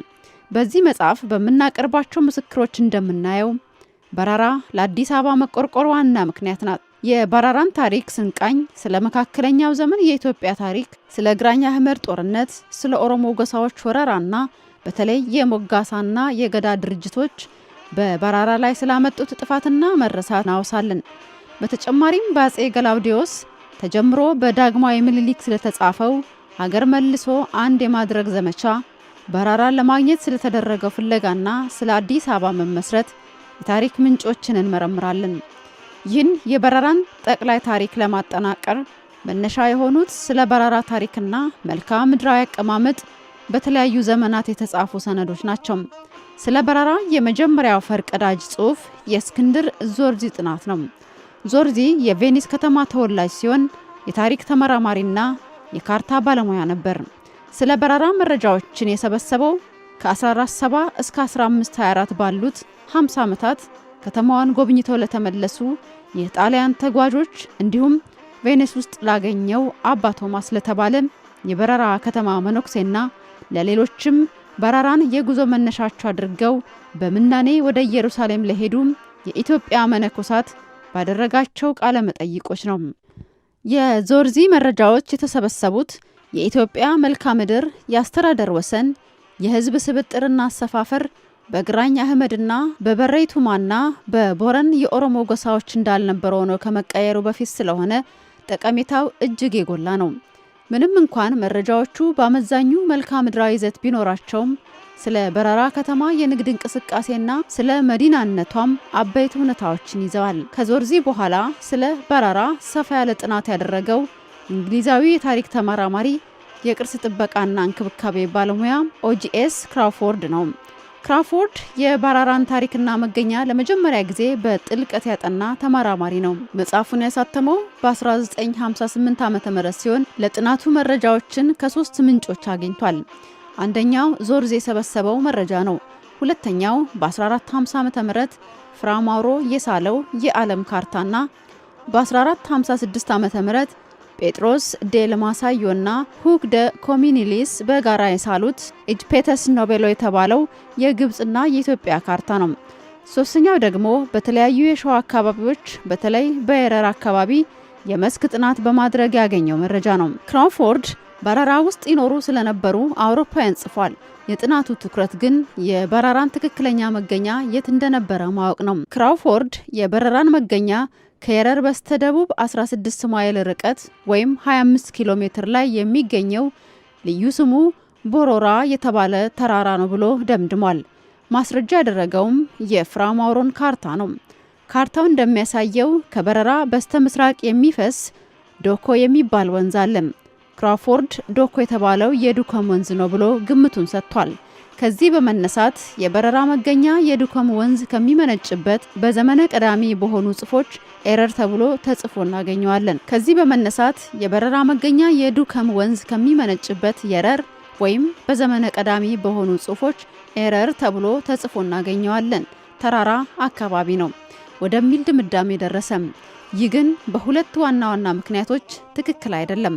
በዚህ መጽሐፍ በምናቀርባቸው ምስክሮች እንደምናየው በራራ ለአዲስ አበባ መቆርቆር ዋና ምክንያት ናት። የበራራን ታሪክ ስንቃኝ ስለ መካከለኛው ዘመን የኢትዮጵያ ታሪክ፣ ስለ ግራኝ አህመድ ጦርነት፣ ስለ ኦሮሞ ጎሳዎች ወረራና በተለይ የሞጋሳና የገዳ ድርጅቶች በበራራ ላይ ስላመጡት ጥፋትና መረሳት እናወሳለን። በተጨማሪም በአጼ ገላውዲዮስ ተጀምሮ በዳግማዊ ምኒልክ ስለተጻፈው ሀገር መልሶ አንድ የማድረግ ዘመቻ፣ በራራን ለማግኘት ስለተደረገው ፍለጋና ስለ አዲስ አበባ መመስረት የታሪክ ምንጮችን እንመረምራለን። ይህን የበራራን ጠቅላይ ታሪክ ለማጠናቀር መነሻ የሆኑት ስለ በራራ ታሪክና መልክዓ ምድራዊ አቀማመጥ በተለያዩ ዘመናት የተጻፉ ሰነዶች ናቸው። ስለ በራራ የመጀመሪያው ፈርቀዳጅ ጽሑፍ የእስክንድር ዞርዚ ጥናት ነው። ዞርዚ የቬኒስ ከተማ ተወላጅ ሲሆን የታሪክ ተመራማሪና የካርታ ባለሙያ ነበር። ስለ በራራ መረጃዎችን የሰበሰበው ከ1470 እስከ 1524 ባሉት 50 ዓመታት ከተማዋን ጎብኝተው ለተመለሱ የጣሊያን ተጓዦች እንዲሁም ቬኒስ ውስጥ ላገኘው አባ ቶማስ ለተባለ የበራራ ከተማ መነኩሴና ለሌሎችም በራራን የጉዞ መነሻቸው አድርገው በምናኔ ወደ ኢየሩሳሌም ለሄዱ የኢትዮጵያ መነኮሳት ባደረጋቸው ቃለ መጠይቆች ነው። የዞርዚ መረጃዎች የተሰበሰቡት የኢትዮጵያ መልክዓ ምድር፣ የአስተዳደር ወሰን፣ የህዝብ ስብጥርና አሰፋፈር በግራኝ አህመድና በበረይቱማና በቦረን የኦሮሞ ጎሳዎች እንዳልነበረ ሆኖ ከመቀየሩ በፊት ስለሆነ ጠቀሜታው እጅግ የጎላ ነው። ምንም እንኳን መረጃዎቹ በአመዛኙ መልክዓ ምድራዊ ይዘት ቢኖራቸውም ስለ በራራ ከተማ የንግድ እንቅስቃሴና ስለ መዲናነቷም አበይት ሁኔታዎችን ይዘዋል። ከዞርዚ በኋላ ስለ በራራ ሰፋ ያለ ጥናት ያደረገው እንግሊዛዊ የታሪክ ተመራማሪ የቅርስ ጥበቃና እንክብካቤ ባለሙያ ኦጂኤስ ክራውፎርድ ነው። ክራውፎርድ የበራራን ታሪክና መገኛ ለመጀመሪያ ጊዜ በጥልቀት ያጠና ተመራማሪ ነው። መጽሐፉን ያሳተመው በ1958 ዓ.ም ሲሆን ለጥናቱ መረጃዎችን ከሶስት ምንጮች አግኝቷል። አንደኛው ዞርዚ የሰበሰበው መረጃ ነው። ሁለተኛው በ1450 ዓ.ም ፍራ ማውሮ የሳለው የዓለም ካርታና በ1456 ዓ.ም ጴጥሮስ ዴል ማሳዮና ሁግ ደ ኮሚኒሊስ በጋራ የሳሉት ኢጅፔተስ ኖቤሎ የተባለው የግብጽና የኢትዮጵያ ካርታ ነው። ሶስተኛው ደግሞ በተለያዩ የሸዋ አካባቢዎች በተለይ በየረር አካባቢ የመስክ ጥናት በማድረግ ያገኘው መረጃ ነው። ክራውፎርድ በራራ ውስጥ ይኖሩ ስለነበሩ አውሮፓውያን ጽፏል። የጥናቱ ትኩረት ግን የበራራን ትክክለኛ መገኛ የት እንደነበረ ማወቅ ነው። ክራውፎርድ የበራራን መገኛ ከየረር በስተደቡብ 16 ማይል ርቀት ወይም 25 ኪሎ ሜትር ላይ የሚገኘው ልዩ ስሙ ቦሮራ የተባለ ተራራ ነው ብሎ ደምድሟል። ማስረጃ ያደረገውም የፍራ ማውሮን ካርታ ነው። ካርታው እንደሚያሳየው ከበራራ በስተ ምስራቅ የሚፈስ ዶኮ የሚባል ወንዝ አለ። ክራውፎርድ ዶኮ የተባለው የዱከም ወንዝ ነው ብሎ ግምቱን ሰጥቷል። ከዚህ በመነሳት የበራራ መገኛ የዱከም ወንዝ ከሚመነጭበት በዘመነ ቀዳሚ በሆኑ ጽፎች ኤረር ተብሎ ተጽፎ እናገኘዋለን። ከዚህ በመነሳት የበራራ መገኛ የዱከም ወንዝ ከሚመነጭበት የረር ወይም በዘመነ ቀዳሚ በሆኑ ጽፎች ኤረር ተብሎ ተጽፎ እናገኘዋለን። ተራራ አካባቢ ነው ወደሚል ድምዳሜ ደረሰም። ይህ ግን በሁለት ዋና ዋና ምክንያቶች ትክክል አይደለም።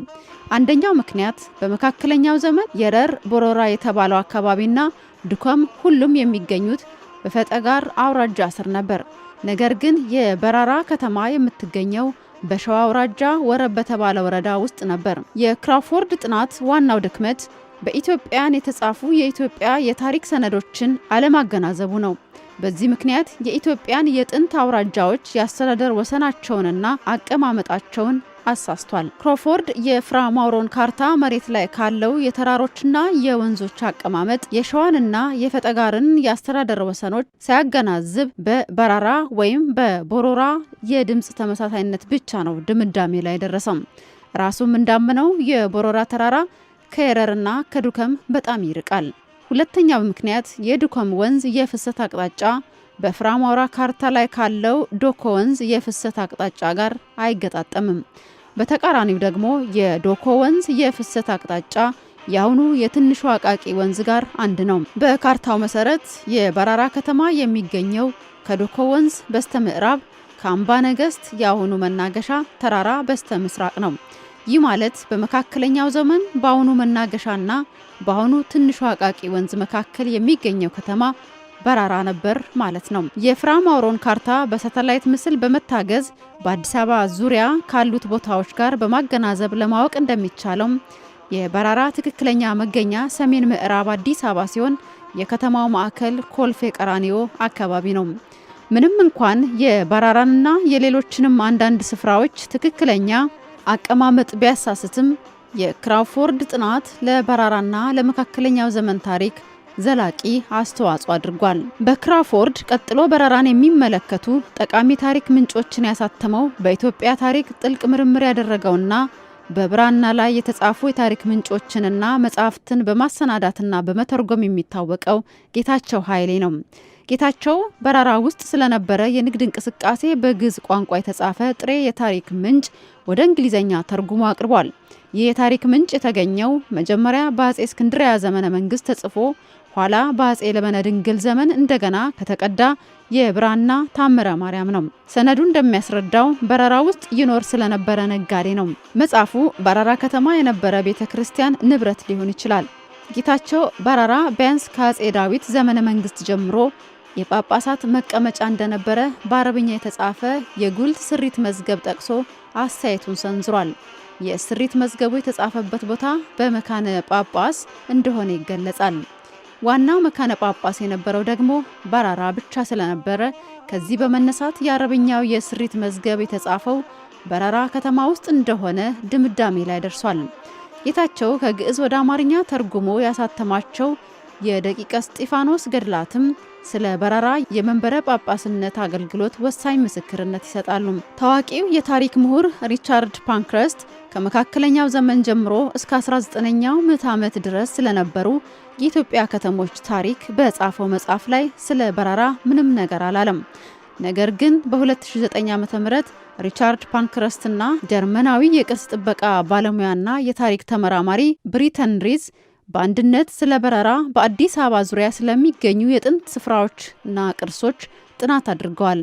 አንደኛው ምክንያት በመካከለኛው ዘመን የረር ቦሮራ የተባለው አካባቢና ዱከም ሁሉም የሚገኙት በፈጠጋር አውራጃ ስር ነበር። ነገር ግን የበራራ ከተማ የምትገኘው በሸዋ አውራጃ ወረብ በተባለ ወረዳ ውስጥ ነበር። የክራውፎርድ ጥናት ዋናው ድክመት በኢትዮጵያን የተጻፉ የኢትዮጵያ የታሪክ ሰነዶችን አለማገናዘቡ ነው። በዚህ ምክንያት የኢትዮጵያን የጥንት አውራጃዎች የአስተዳደር ወሰናቸውንና አቀማመጣቸውን አሳስቷል። ክራውፎርድ የፍራ ማውሮን ካርታ መሬት ላይ ካለው የተራሮችና የወንዞች አቀማመጥ የሸዋንና የፈጠጋርን የአስተዳደር ወሰኖች ሳያገናዝብ በበራራ ወይም በቦሮራ የድምፅ ተመሳሳይነት ብቻ ነው ድምዳሜ ላይ ደረሰም። ራሱም እንዳመነው የቦሮራ ተራራ ከየረርና ከዱከም በጣም ይርቃል። ሁለተኛው ምክንያት የዱከም ወንዝ የፍሰት አቅጣጫ በፍራማውራ ካርታ ላይ ካለው ዶኮ ወንዝ የፍሰት አቅጣጫ ጋር አይገጣጠምም። በተቃራኒው ደግሞ የዶኮ ወንዝ የፍሰት አቅጣጫ የአሁኑ የትንሹ አቃቂ ወንዝ ጋር አንድ ነው። በካርታው መሰረት የበራራ ከተማ የሚገኘው ከዶኮ ወንዝ በስተ ምዕራብ፣ ከአምባ ነገስት የአሁኑ መናገሻ ተራራ በስተ ምስራቅ ነው። ይህ ማለት በመካከለኛው ዘመን በአሁኑ መናገሻና በአሁኑ ትንሹ አቃቂ ወንዝ መካከል የሚገኘው ከተማ በራራ ነበር ማለት ነው። የፍራማውሮን ካርታ በሳተላይት ምስል በመታገዝ በአዲስ አበባ ዙሪያ ካሉት ቦታዎች ጋር በማገናዘብ ለማወቅ እንደሚቻለው የበራራ ትክክለኛ መገኛ ሰሜን ምዕራብ አዲስ አበባ ሲሆን የከተማው ማዕከል ኮልፌ ቀራኒዮ አካባቢ ነው። ምንም እንኳን የበራራንና የሌሎችንም አንዳንድ ስፍራዎች ትክክለኛ አቀማመጥ ቢያሳስትም የክራውፎርድ ጥናት ለበራራና ለመካከለኛው ዘመን ታሪክ ዘላቂ አስተዋጽኦ አድርጓል። በክራውፎርድ ቀጥሎ በራራን የሚመለከቱ ጠቃሚ ታሪክ ምንጮችን ያሳተመው በኢትዮጵያ ታሪክ ጥልቅ ምርምር ያደረገውና በብራና ላይ የተጻፉ የታሪክ ምንጮችንና መጻሕፍትን በማሰናዳትና በመተርጎም የሚታወቀው ጌታቸው ኃይሌ ነው። ጌታቸው በራራ ውስጥ ስለነበረ የንግድ እንቅስቃሴ በግዕዝ ቋንቋ የተጻፈ ጥሬ የታሪክ ምንጭ ወደ እንግሊዘኛ ተርጉሞ አቅርቧል። ይህ የታሪክ ምንጭ የተገኘው መጀመሪያ በአጼ እስክንድርያ ዘመነ መንግስት ተጽፎ ኋላ በአጼ ለበነ ድንግል ዘመን እንደገና ከተቀዳ የብራና ታምረ ማርያም ነው። ሰነዱ እንደሚያስረዳው በራራ ውስጥ ይኖር ስለነበረ ነጋዴ ነው። መጽሐፉ በራራ ከተማ የነበረ ቤተ ክርስቲያን ንብረት ሊሆን ይችላል። ጌታቸው በራራ ቢያንስ ከአጼ ዳዊት ዘመነ መንግስት ጀምሮ የጳጳሳት መቀመጫ እንደነበረ በአረብኛ የተጻፈ የጉልት ስሪት መዝገብ ጠቅሶ አስተያየቱን ሰንዝሯል። የስሪት መዝገቡ የተጻፈበት ቦታ በመካነ ጳጳስ እንደሆነ ይገለጻል። ዋናው መካነ ጳጳስ የነበረው ደግሞ በራራ ብቻ ስለነበረ ከዚህ በመነሳት የአረብኛው የስሪት መዝገብ የተጻፈው በራራ ከተማ ውስጥ እንደሆነ ድምዳሜ ላይ ደርሷል። ጌታቸው ከግዕዝ ወደ አማርኛ ተርጉሞ ያሳተማቸው የደቂቀ እስጢፋኖስ ገድላትም ስለ በራራ የመንበረ ጳጳስነት አገልግሎት ወሳኝ ምስክርነት ይሰጣሉ። ታዋቂው የታሪክ ምሁር ሪቻርድ ፓንክረስት ከመካከለኛው ዘመን ጀምሮ እስከ 19ኛው ምዕተ ዓመት ድረስ ስለነበሩ የኢትዮጵያ ከተሞች ታሪክ በጻፈው መጽሐፍ ላይ ስለ በራራ ምንም ነገር አላለም። ነገር ግን በ2009 ዓ.ም ሪቻርድ ፓንክረስትና ጀርመናዊ የቅርስ ጥበቃ ባለሙያና የታሪክ ተመራማሪ ብሪተን ሪዝ በአንድነት ስለ በራራ በአዲስ አበባ ዙሪያ ስለሚገኙ የጥንት ስፍራዎችና ቅርሶች ጥናት አድርገዋል።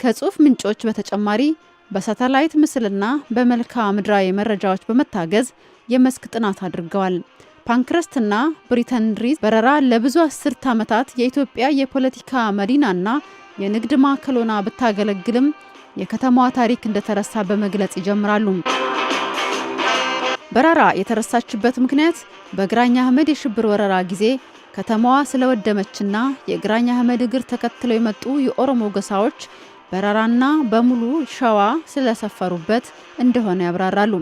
ከጽሑፍ ምንጮች በተጨማሪ በሳተላይት ምስልና በመልክዓ ምድራዊ መረጃዎች በመታገዝ የመስክ ጥናት አድርገዋል። ፓንክረስትና ብሪተን ሪዝ በራራ ለብዙ አስርት ዓመታት የኢትዮጵያ የፖለቲካ መዲናና የንግድ ማዕከል ሆና ብታገለግልም የከተማዋ ታሪክ እንደተረሳ በመግለጽ ይጀምራሉ። በራራ የተረሳችበት ምክንያት በግራኝ አህመድ የሽብር ወረራ ጊዜ ከተማዋ ስለወደመችና የግራኝ አህመድ እግር ተከትለው የመጡ የኦሮሞ ጎሳዎች በራራና በሙሉ ሸዋ ስለሰፈሩበት እንደሆነ ያብራራሉ።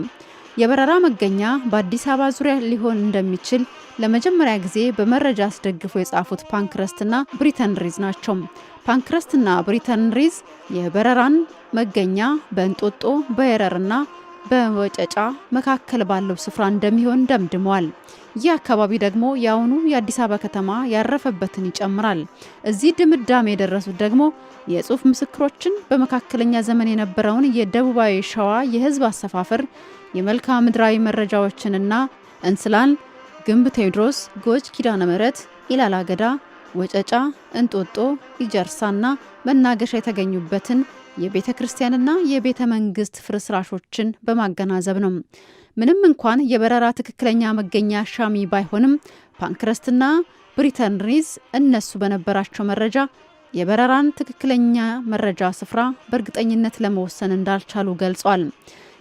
የበራራ መገኛ በአዲስ አበባ ዙሪያ ሊሆን እንደሚችል ለመጀመሪያ ጊዜ በመረጃ አስደግፈው የጻፉት ፓንክረስትና ብሪተን ሪዝ ናቸው። ፓንክረስትና ብሪተን ሪዝ የበራራን መገኛ በእንጦጦ በየረርና በወጨጫ መካከል ባለው ስፍራ እንደሚሆን ደምድመዋል። ይህ አካባቢ ደግሞ የአሁኑ የአዲስ አበባ ከተማ ያረፈበትን ይጨምራል። እዚህ ድምዳሜ የደረሱት ደግሞ የጽሑፍ ምስክሮችን በመካከለኛ ዘመን የነበረውን የደቡባዊ ሸዋ የሕዝብ አሰፋፈር የመልክዓ ምድራዊ መረጃዎችንና እንስላል፣ ግንብ ቴዎድሮስ፣ ጎጅ ኪዳነ ምሕረት፣ ኢላላ ገዳ፣ ወጨጫ፣ እንጦጦ፣ ኢጀርሳና መናገሻ የተገኙበትን የቤተ ክርስቲያንና የቤተ መንግስት ፍርስራሾችን በማገናዘብ ነው። ምንም እንኳን የበራራ ትክክለኛ መገኛ ሻሚ ባይሆንም ፓንክረስትና ብሪተን ሪዝ እነሱ በነበራቸው መረጃ የበራራን ትክክለኛ መረጃ ስፍራ በእርግጠኝነት ለመወሰን እንዳልቻሉ ገልጿል።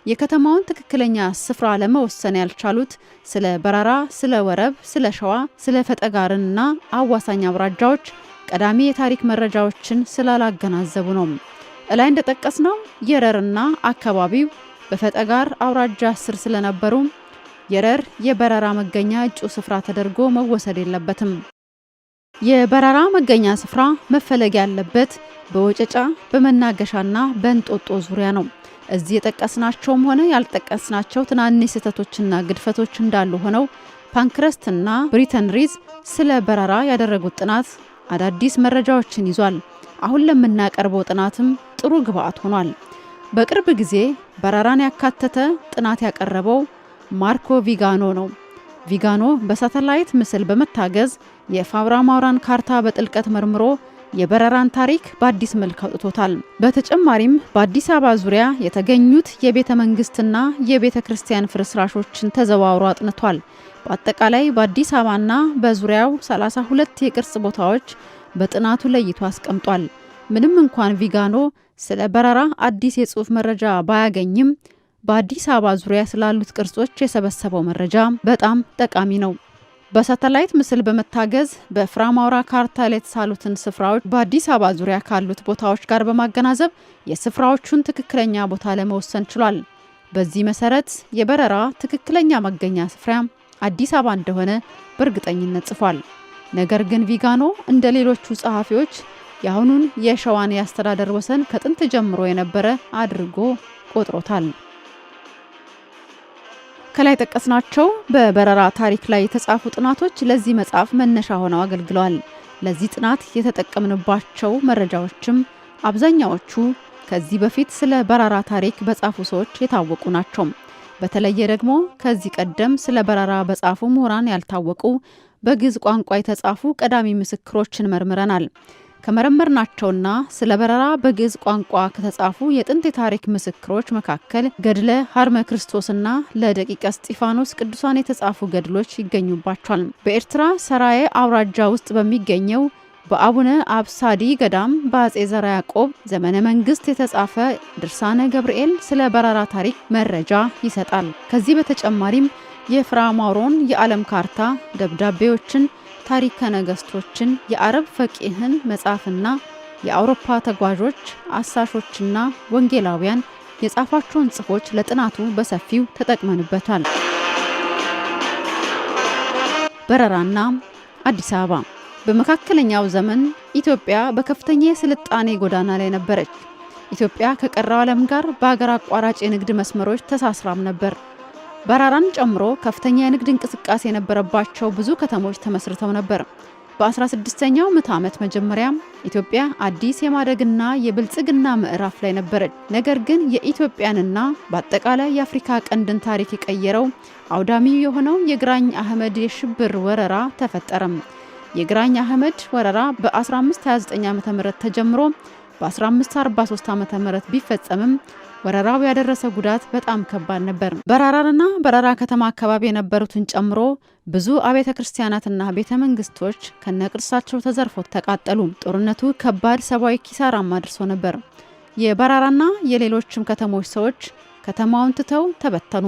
የከተማውን ትክክለኛ ስፍራ ለመወሰን ያልቻሉት ስለ በራራ፣ ስለ ወረብ፣ ስለ ሸዋ፣ ስለ ፈጠጋርንና አዋሳኝ አውራጃዎች ቀዳሚ የታሪክ መረጃዎችን ስላላገናዘቡ ነው። እላይ እንደጠቀስነው የረርና አካባቢው በፈጠጋር አውራጃ ስር ስለነበሩ የረር የበራራ መገኛ እጩ ስፍራ ተደርጎ መወሰድ የለበትም። የበረራ መገኛ ስፍራ መፈለግ ያለበት በወጨጫ በመናገሻና በእንጦጦ ዙሪያ ነው። እዚህ የጠቀስናቸውም ሆነ ያልጠቀስናቸው ትናንሽ ስህተቶችና ግድፈቶች እንዳሉ ሆነው ፓንክረስትና ብሪተን ሪዝ ስለ በረራ ያደረጉት ጥናት አዳዲስ መረጃዎችን ይዟል። አሁን ለምናቀርበው ጥናትም ጥሩ ግብአት ሆኗል። በቅርብ ጊዜ በረራን ያካተተ ጥናት ያቀረበው ማርኮ ቪጋኖ ነው። ቪጋኖ በሳተላይት ምስል በመታገዝ የፋብራ ማውራን ካርታ በጥልቀት መርምሮ የበረራን ታሪክ በአዲስ መልክ አውጥቶታል። በተጨማሪም በአዲስ አበባ ዙሪያ የተገኙት የቤተ መንግስትና የቤተ ክርስቲያን ፍርስራሾችን ተዘዋውሮ አጥንቷል። በአጠቃላይ በአዲስ አበባና በዙሪያው 32 የቅርስ ቦታዎች በጥናቱ ለይቶ አስቀምጧል። ምንም እንኳን ቪጋኖ ስለ በረራ አዲስ የጽሑፍ መረጃ ባያገኝም በአዲስ አበባ ዙሪያ ስላሉት ቅርጾች የሰበሰበው መረጃ በጣም ጠቃሚ ነው። በሳተላይት ምስል በመታገዝ በፍራማውራ ካርታ ላይ የተሳሉትን ስፍራዎች በአዲስ አበባ ዙሪያ ካሉት ቦታዎች ጋር በማገናዘብ የስፍራዎቹን ትክክለኛ ቦታ ለመወሰን ችሏል። በዚህ መሰረት የበረራ ትክክለኛ መገኛ ስፍራ አዲስ አበባ እንደሆነ በእርግጠኝነት ጽፏል። ነገር ግን ቪጋኖ እንደ ሌሎቹ ጸሐፊዎች የአሁኑን የሸዋን የአስተዳደር ወሰን ከጥንት ጀምሮ የነበረ አድርጎ ቆጥሮታል። ከላይ ጠቀስናቸው በበረራ ታሪክ ላይ የተጻፉ ጥናቶች ለዚህ መጽሐፍ መነሻ ሆነው አገልግለዋል። ለዚህ ጥናት የተጠቀምንባቸው መረጃዎችም አብዛኛዎቹ ከዚህ በፊት ስለ በረራ ታሪክ በጻፉ ሰዎች የታወቁ ናቸው። በተለየ ደግሞ ከዚህ ቀደም ስለ በረራ በጻፉ ምሁራን ያልታወቁ በግዕዝ ቋንቋ የተጻፉ ቀዳሚ ምስክሮችን መርምረናል። ከመረመርናቸውና ስለ በረራ በግዕዝ ቋንቋ ከተጻፉ የጥንት የታሪክ ምስክሮች መካከል ገድለ ሀርመ ክርስቶስና ለደቂቀ እስጢፋኖስ ቅዱሳን የተጻፉ ገድሎች ይገኙባቸዋል። በኤርትራ ሰራዬ አውራጃ ውስጥ በሚገኘው በአቡነ አብሳዲ ገዳም በአጼ ዘርዓ ያዕቆብ ዘመነ መንግስት የተጻፈ ድርሳነ ገብርኤል ስለ በረራ ታሪክ መረጃ ይሰጣል። ከዚህ በተጨማሪም የፍራማውሮን የዓለም ካርታ፣ ደብዳቤዎችን፣ ታሪከ ነገስቶችን፣ የአረብ ፈቂህን መጽሐፍና የአውሮፓ ተጓዦች፣ አሳሾችና ወንጌላውያን የጻፏቸውን ጽፎች ለጥናቱ በሰፊው ተጠቅመንበታል። በረራና አዲስ አበባ በመካከለኛው ዘመን ኢትዮጵያ በከፍተኛ የስልጣኔ ጎዳና ላይ ነበረች። ኢትዮጵያ ከቀረው ዓለም ጋር በአገር አቋራጭ የንግድ መስመሮች ተሳስራም ነበር። በረራን ጨምሮ ከፍተኛ የንግድ እንቅስቃሴ የነበረባቸው ብዙ ከተሞች ተመስርተው ነበር። በ16ኛው ምዕተ ዓመት መጀመሪያ ኢትዮጵያ አዲስ የማደግና የብልጽግና ምዕራፍ ላይ ነበረች። ነገር ግን የኢትዮጵያንና በአጠቃላይ የአፍሪካ ቀንድን ታሪክ የቀየረው አውዳሚው የሆነው የግራኝ አህመድ የሽብር ወረራ ተፈጠረም። የግራኝ አህመድ ወረራ በ1529 ዓ.ም ተጀምሮ በ1543 ዓ.ም ቢፈጸምም ወረራው ያደረሰ ጉዳት በጣም ከባድ ነበር። በራራና በራራ ከተማ አካባቢ የነበሩትን ጨምሮ ብዙ አብያተ ክርስቲያናትና ቤተ መንግስቶች ከነቅርሳቸው ተዘርፈው ተቃጠሉ። ጦርነቱ ከባድ ሰብአዊ ኪሳራም አድርሶ ነበር። የበራራና የሌሎችም ከተሞች ሰዎች ከተማውን ትተው ተበተኑ።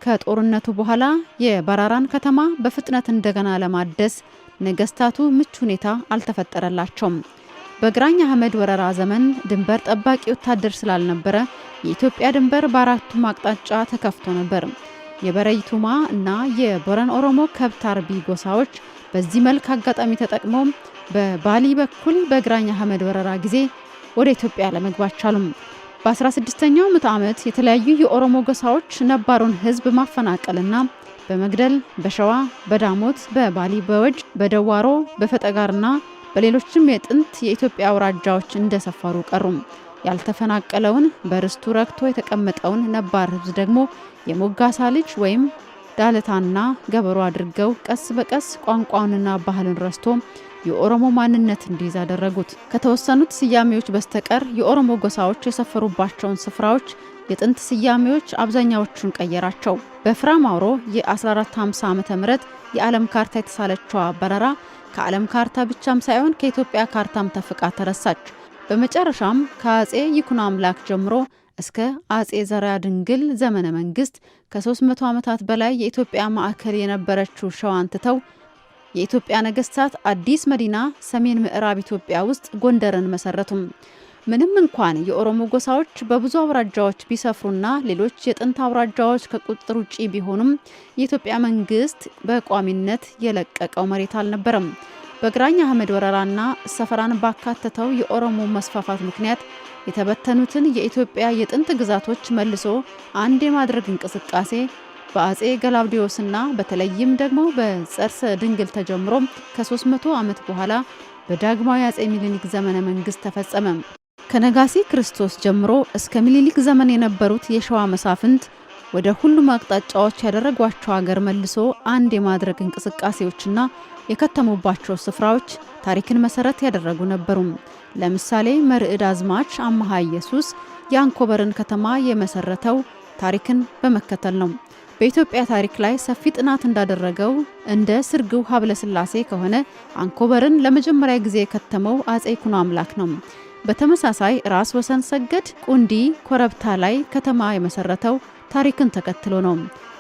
ከጦርነቱ በኋላ የበራራን ከተማ በፍጥነት እንደገና ለማደስ ነገስታቱ ምቹ ሁኔታ አልተፈጠረላቸውም። በግራኝ አህመድ ወረራ ዘመን ድንበር ጠባቂ ወታደር ስላልነበረ የኢትዮጵያ ድንበር በአራቱም አቅጣጫ ተከፍቶ ነበር። የበረይቱማ እና የቦረን ኦሮሞ ከብት አርቢ ጎሳዎች በዚህ መልክ አጋጣሚ ተጠቅመው በባሊ በኩል በግራኝ አህመድ ወረራ ጊዜ ወደ ኢትዮጵያ ለመግባት ቻሉም። በ16ኛው ምዕተ ዓመት የተለያዩ የኦሮሞ ጎሳዎች ነባሩን ህዝብ ማፈናቀልና በመግደል በሸዋ፣ በዳሞት፣ በባሊ፣ በወጅ፣ በደዋሮ፣ በፈጠጋርና በሌሎችም የጥንት የኢትዮጵያ አውራጃዎች እንደሰፈሩ ቀሩም። ያልተፈናቀለውን በርስቱ ረክቶ የተቀመጠውን ነባር ህዝብ ደግሞ የሞጋሳ ልጅ ወይም ዳለታና ገበሮ አድርገው ቀስ በቀስ ቋንቋውንና ባህልን ረስቶ የኦሮሞ ማንነት እንዲይዝ አደረጉት። ከተወሰኑት ስያሜዎች በስተቀር የኦሮሞ ጎሳዎች የሰፈሩባቸውን ስፍራዎች የጥንት ስያሜዎች አብዛኛዎቹን ቀየራቸው። በፍራማውሮ የ1450 ዓ.ም የዓለም ካርታ የተሳለችው በረራ ከዓለም ካርታ ብቻም ሳይሆን ከኢትዮጵያ ካርታም ተፍቃ ተረሳች። በመጨረሻም ከአጼ ይኩኖ አምላክ ጀምሮ እስከ አጼ ዘርዓ ድንግል ዘመነ መንግስት ከ300 ዓመታት በላይ የኢትዮጵያ ማዕከል የነበረችው ሸዋን ትተው የኢትዮጵያ ነገስታት አዲስ መዲና ሰሜን ምዕራብ ኢትዮጵያ ውስጥ ጎንደርን መሰረቱም። ምንም እንኳን የኦሮሞ ጎሳዎች በብዙ አውራጃዎች ቢሰፍሩና ሌሎች የጥንት አውራጃዎች ከቁጥጥር ውጪ ቢሆኑም የኢትዮጵያ መንግስት በቋሚነት የለቀቀው መሬት አልነበረም። በግራኝ አህመድ ወረራና ሰፈራን ባካተተው የኦሮሞ መስፋፋት ምክንያት የተበተኑትን የኢትዮጵያ የጥንት ግዛቶች መልሶ አንድ የማድረግ እንቅስቃሴ በአጼ ገላውዲዮስና በተለይም ደግሞ በጸርሰ ድንግል ተጀምሮ ከ300 ዓመት በኋላ በዳግማዊ አጼ ሚኒሊክ ዘመነ መንግስት ተፈጸመ። ከነጋሲ ክርስቶስ ጀምሮ እስከ ሚኒሊክ ዘመን የነበሩት የሸዋ መሳፍንት ወደ ሁሉም አቅጣጫዎች ያደረጓቸው ሀገር መልሶ አንድ የማድረግ እንቅስቃሴዎችና የከተሙባቸው ስፍራዎች ታሪክን መሰረት ያደረጉ ነበሩ። ለምሳሌ መርዕድ አዝማች አምሃ ኢየሱስ የአንኮበርን ከተማ የመሰረተው ታሪክን በመከተል ነው። በኢትዮጵያ ታሪክ ላይ ሰፊ ጥናት እንዳደረገው እንደ ስርግው ሀብለ ስላሴ ከሆነ አንኮበርን ለመጀመሪያ ጊዜ የከተመው አጼ ይኩኖ አምላክ ነው። በተመሳሳይ ራስ ወሰን ሰገድ ቁንዲ ኮረብታ ላይ ከተማ የመሰረተው ታሪክን ተከትሎ ነው።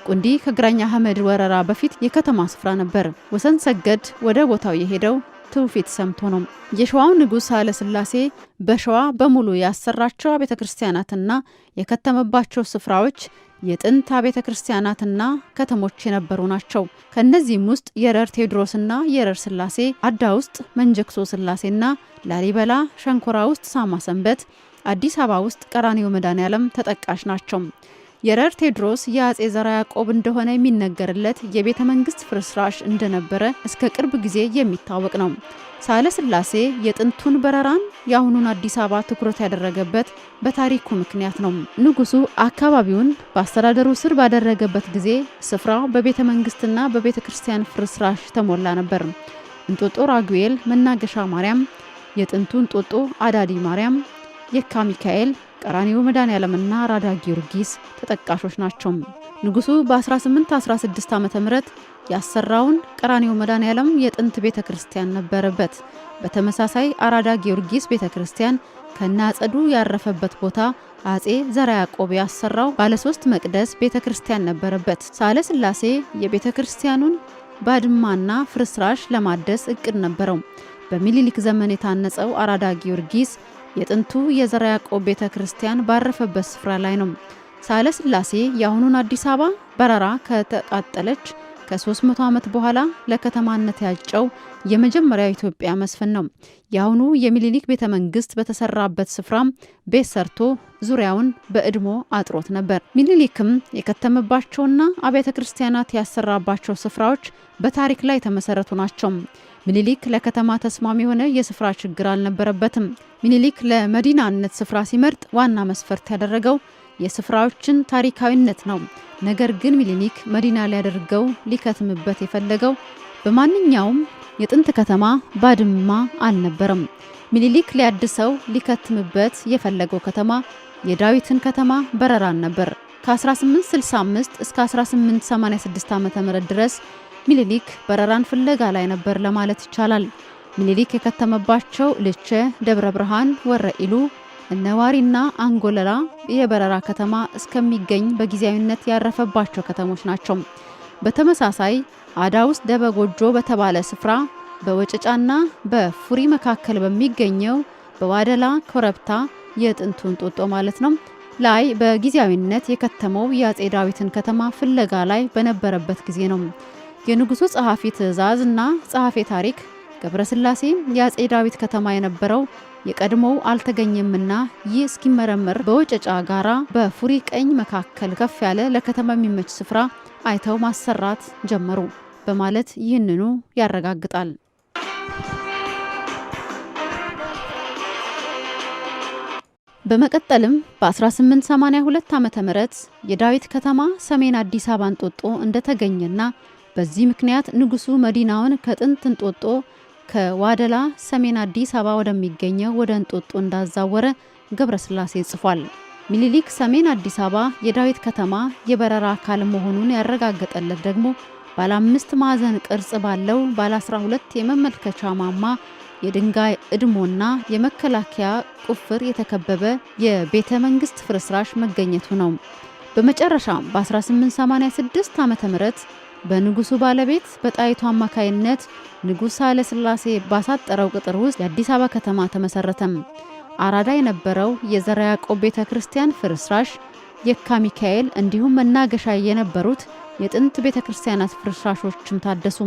ቁንዲ ከግራኝ አህመድ ወረራ በፊት የከተማ ስፍራ ነበር። ወሰን ሰገድ ወደ ቦታው የሄደው ትውፊት ሰምቶ ነው። የሸዋው ንጉሥ ኃይለ ሥላሴ በሸዋ በሙሉ ያሰራቸው አብያተ ክርስቲያናትና የከተመባቸው ስፍራዎች የጥንት አብያተ ክርስቲያናትና ከተሞች የነበሩ ናቸው። ከነዚህም ውስጥ የረር ቴዎድሮስና የረር ስላሴ፣ አዳ ውስጥ መንጀክሶ ስላሴና ላሊበላ፣ ሸንኮራ ውስጥ ሳማ ሰንበት፣ አዲስ አበባ ውስጥ ቀራኒዮ መድኃኔዓለም ተጠቃሽ ናቸው። የረር ቴዎድሮስ የአጼ ዘርዓ ያዕቆብ እንደሆነ የሚነገርለት የቤተ መንግስት ፍርስራሽ እንደነበረ እስከ ቅርብ ጊዜ የሚታወቅ ነው። ኃይለ ሥላሴ የጥንቱን በረራን የአሁኑን አዲስ አበባ ትኩረት ያደረገበት በታሪኩ ምክንያት ነው። ንጉሱ አካባቢውን በአስተዳደሩ ስር ባደረገበት ጊዜ ስፍራው በቤተ መንግስትና በቤተ ክርስቲያን ፍርስራሽ ተሞላ ነበር። እንጦጦ ራጉኤል፣ መናገሻ ማርያም፣ የጥንቱ እንጦጦ አዳዲ ማርያም፣ የካ ሚካኤል፣ ቀራኒዮ መድኃኔዓለምና ራዳ ጊዮርጊስ ተጠቃሾች ናቸው። ንጉሱ በ1816 ዓ.ም ያሰራውን ቀራኒዮ መድኃኔዓለም የጥንት ቤተክርስቲያን ነበረበት። በተመሳሳይ አራዳ ጊዮርጊስ ቤተክርስቲያን ከናጸዱ ያረፈበት ቦታ አጼ ዘርዓ ያዕቆብ ያሰራው ባለ 3 መቅደስ ቤተክርስቲያን ነበረበት። ኃይለ ሥላሴ የቤተክርስቲያኑን ባድማና ፍርስራሽ ለማደስ እቅድ ነበረው። በሚኒሊክ ዘመን የታነጸው አራዳ ጊዮርጊስ የጥንቱ የዘርዓ ያዕቆብ ቤተክርስቲያን ባረፈበት ስፍራ ላይ ነው። ኃይለ ሥላሴ የአሁኑን አዲስ አበባ በረራ ከተቃጠለች ከ300 ዓመት በኋላ ለከተማነት ያጨው የመጀመሪያው ኢትዮጵያ መስፍን ነው። የአሁኑ የሚኒሊክ ቤተ መንግስት በተሰራበት ስፍራ ቤት ሰርቶ ዙሪያውን በእድሞ አጥሮት ነበር። ሚኒሊክም የከተመባቸውና አብያተ ክርስቲያናት ያሰራባቸው ስፍራዎች በታሪክ ላይ የተመሰረቱ ናቸው። ሚኒሊክ ለከተማ ተስማሚ የሆነ የስፍራ ችግር አልነበረበትም። ሚኒሊክ ለመዲናነት ስፍራ ሲመርጥ ዋና መስፈርት ያደረገው የስፍራዎችን ታሪካዊነት ነው። ነገር ግን ሚኒሊክ መዲና ሊያደርገው ሊከትምበት የፈለገው በማንኛውም የጥንት ከተማ ባድማ አልነበረም። ሚኒሊክ ሊያድሰው ሊከትምበት የፈለገው ከተማ የዳዊትን ከተማ በረራን ነበር። ከ1865 እስከ 1886 ዓ.ም ድረስ ሚኒሊክ በረራን ፍለጋ ላይ ነበር ለማለት ይቻላል። ሚኒሊክ የከተመባቸው ልቸ፣ ደብረ ብርሃን፣ ወረኢሉ፣ እነዋሪና አንጎለላ የበረራ ከተማ እስከሚገኝ በጊዜያዊነት ያረፈባቸው ከተሞች ናቸው። በተመሳሳይ አዳ ውስጥ ደበጎጆ በተባለ ስፍራ በወጨጫና በፉሪ መካከል በሚገኘው በዋደላ ኮረብታ የጥንቱ እንጦጦ ማለት ነው ላይ በጊዜያዊነት የከተመው የአጼ ዳዊትን ከተማ ፍለጋ ላይ በነበረበት ጊዜ ነው። የንጉሱ ጸሐፊ ትእዛዝ እና ጸሐፌ ታሪክ ገብረስላሴ የአጼ ዳዊት ከተማ የነበረው የቀድሞው አልተገኘምና ይህ እስኪመረመር በወጨጫ ጋራ በፉሪ ቀኝ መካከል ከፍ ያለ ለከተማ የሚመች ስፍራ አይተው ማሰራት ጀመሩ በማለት ይህንኑ ያረጋግጣል። በመቀጠልም በ1882 ዓ.ም የዳዊት ከተማ ሰሜን አዲስ አበባ እንጦጦ እንደተገኘና በዚህ ምክንያት ንጉሱ መዲናውን ከጥንት እንጦጦ ከዋደላ ሰሜን አዲስ አበባ ወደሚገኘው ወደ እንጦጦ እንዳዛወረ ገብረስላሴ ጽፏል። ሚኒሊክ ሰሜን አዲስ አበባ የዳዊት ከተማ የበረራ አካል መሆኑን ያረጋገጠለት ደግሞ ባለ 5 ማዕዘን ቅርጽ ባለው ባለ 12 የመመልከቻ ማማ የድንጋይ እድሞና የመከላከያ ቁፍር የተከበበ የቤተ መንግስት ፍርስራሽ መገኘቱ ነው። በመጨረሻ በ1886 ዓ.ም በንጉሱ ባለቤት በጣይቱ አማካይነት ንጉሥ ኃይለ ሥላሴ ባሳጠረው ቅጥር ውስጥ የአዲስ አበባ ከተማ ተመሰረተም። አራዳ የነበረው የዘርዓ ያዕቆብ ቤተክርስቲያን ፍርስራሽ፣ የካ ሚካኤል እንዲሁም መናገሻ የነበሩት የጥንት ቤተክርስቲያናት ፍርስራሾችም ታደሱ።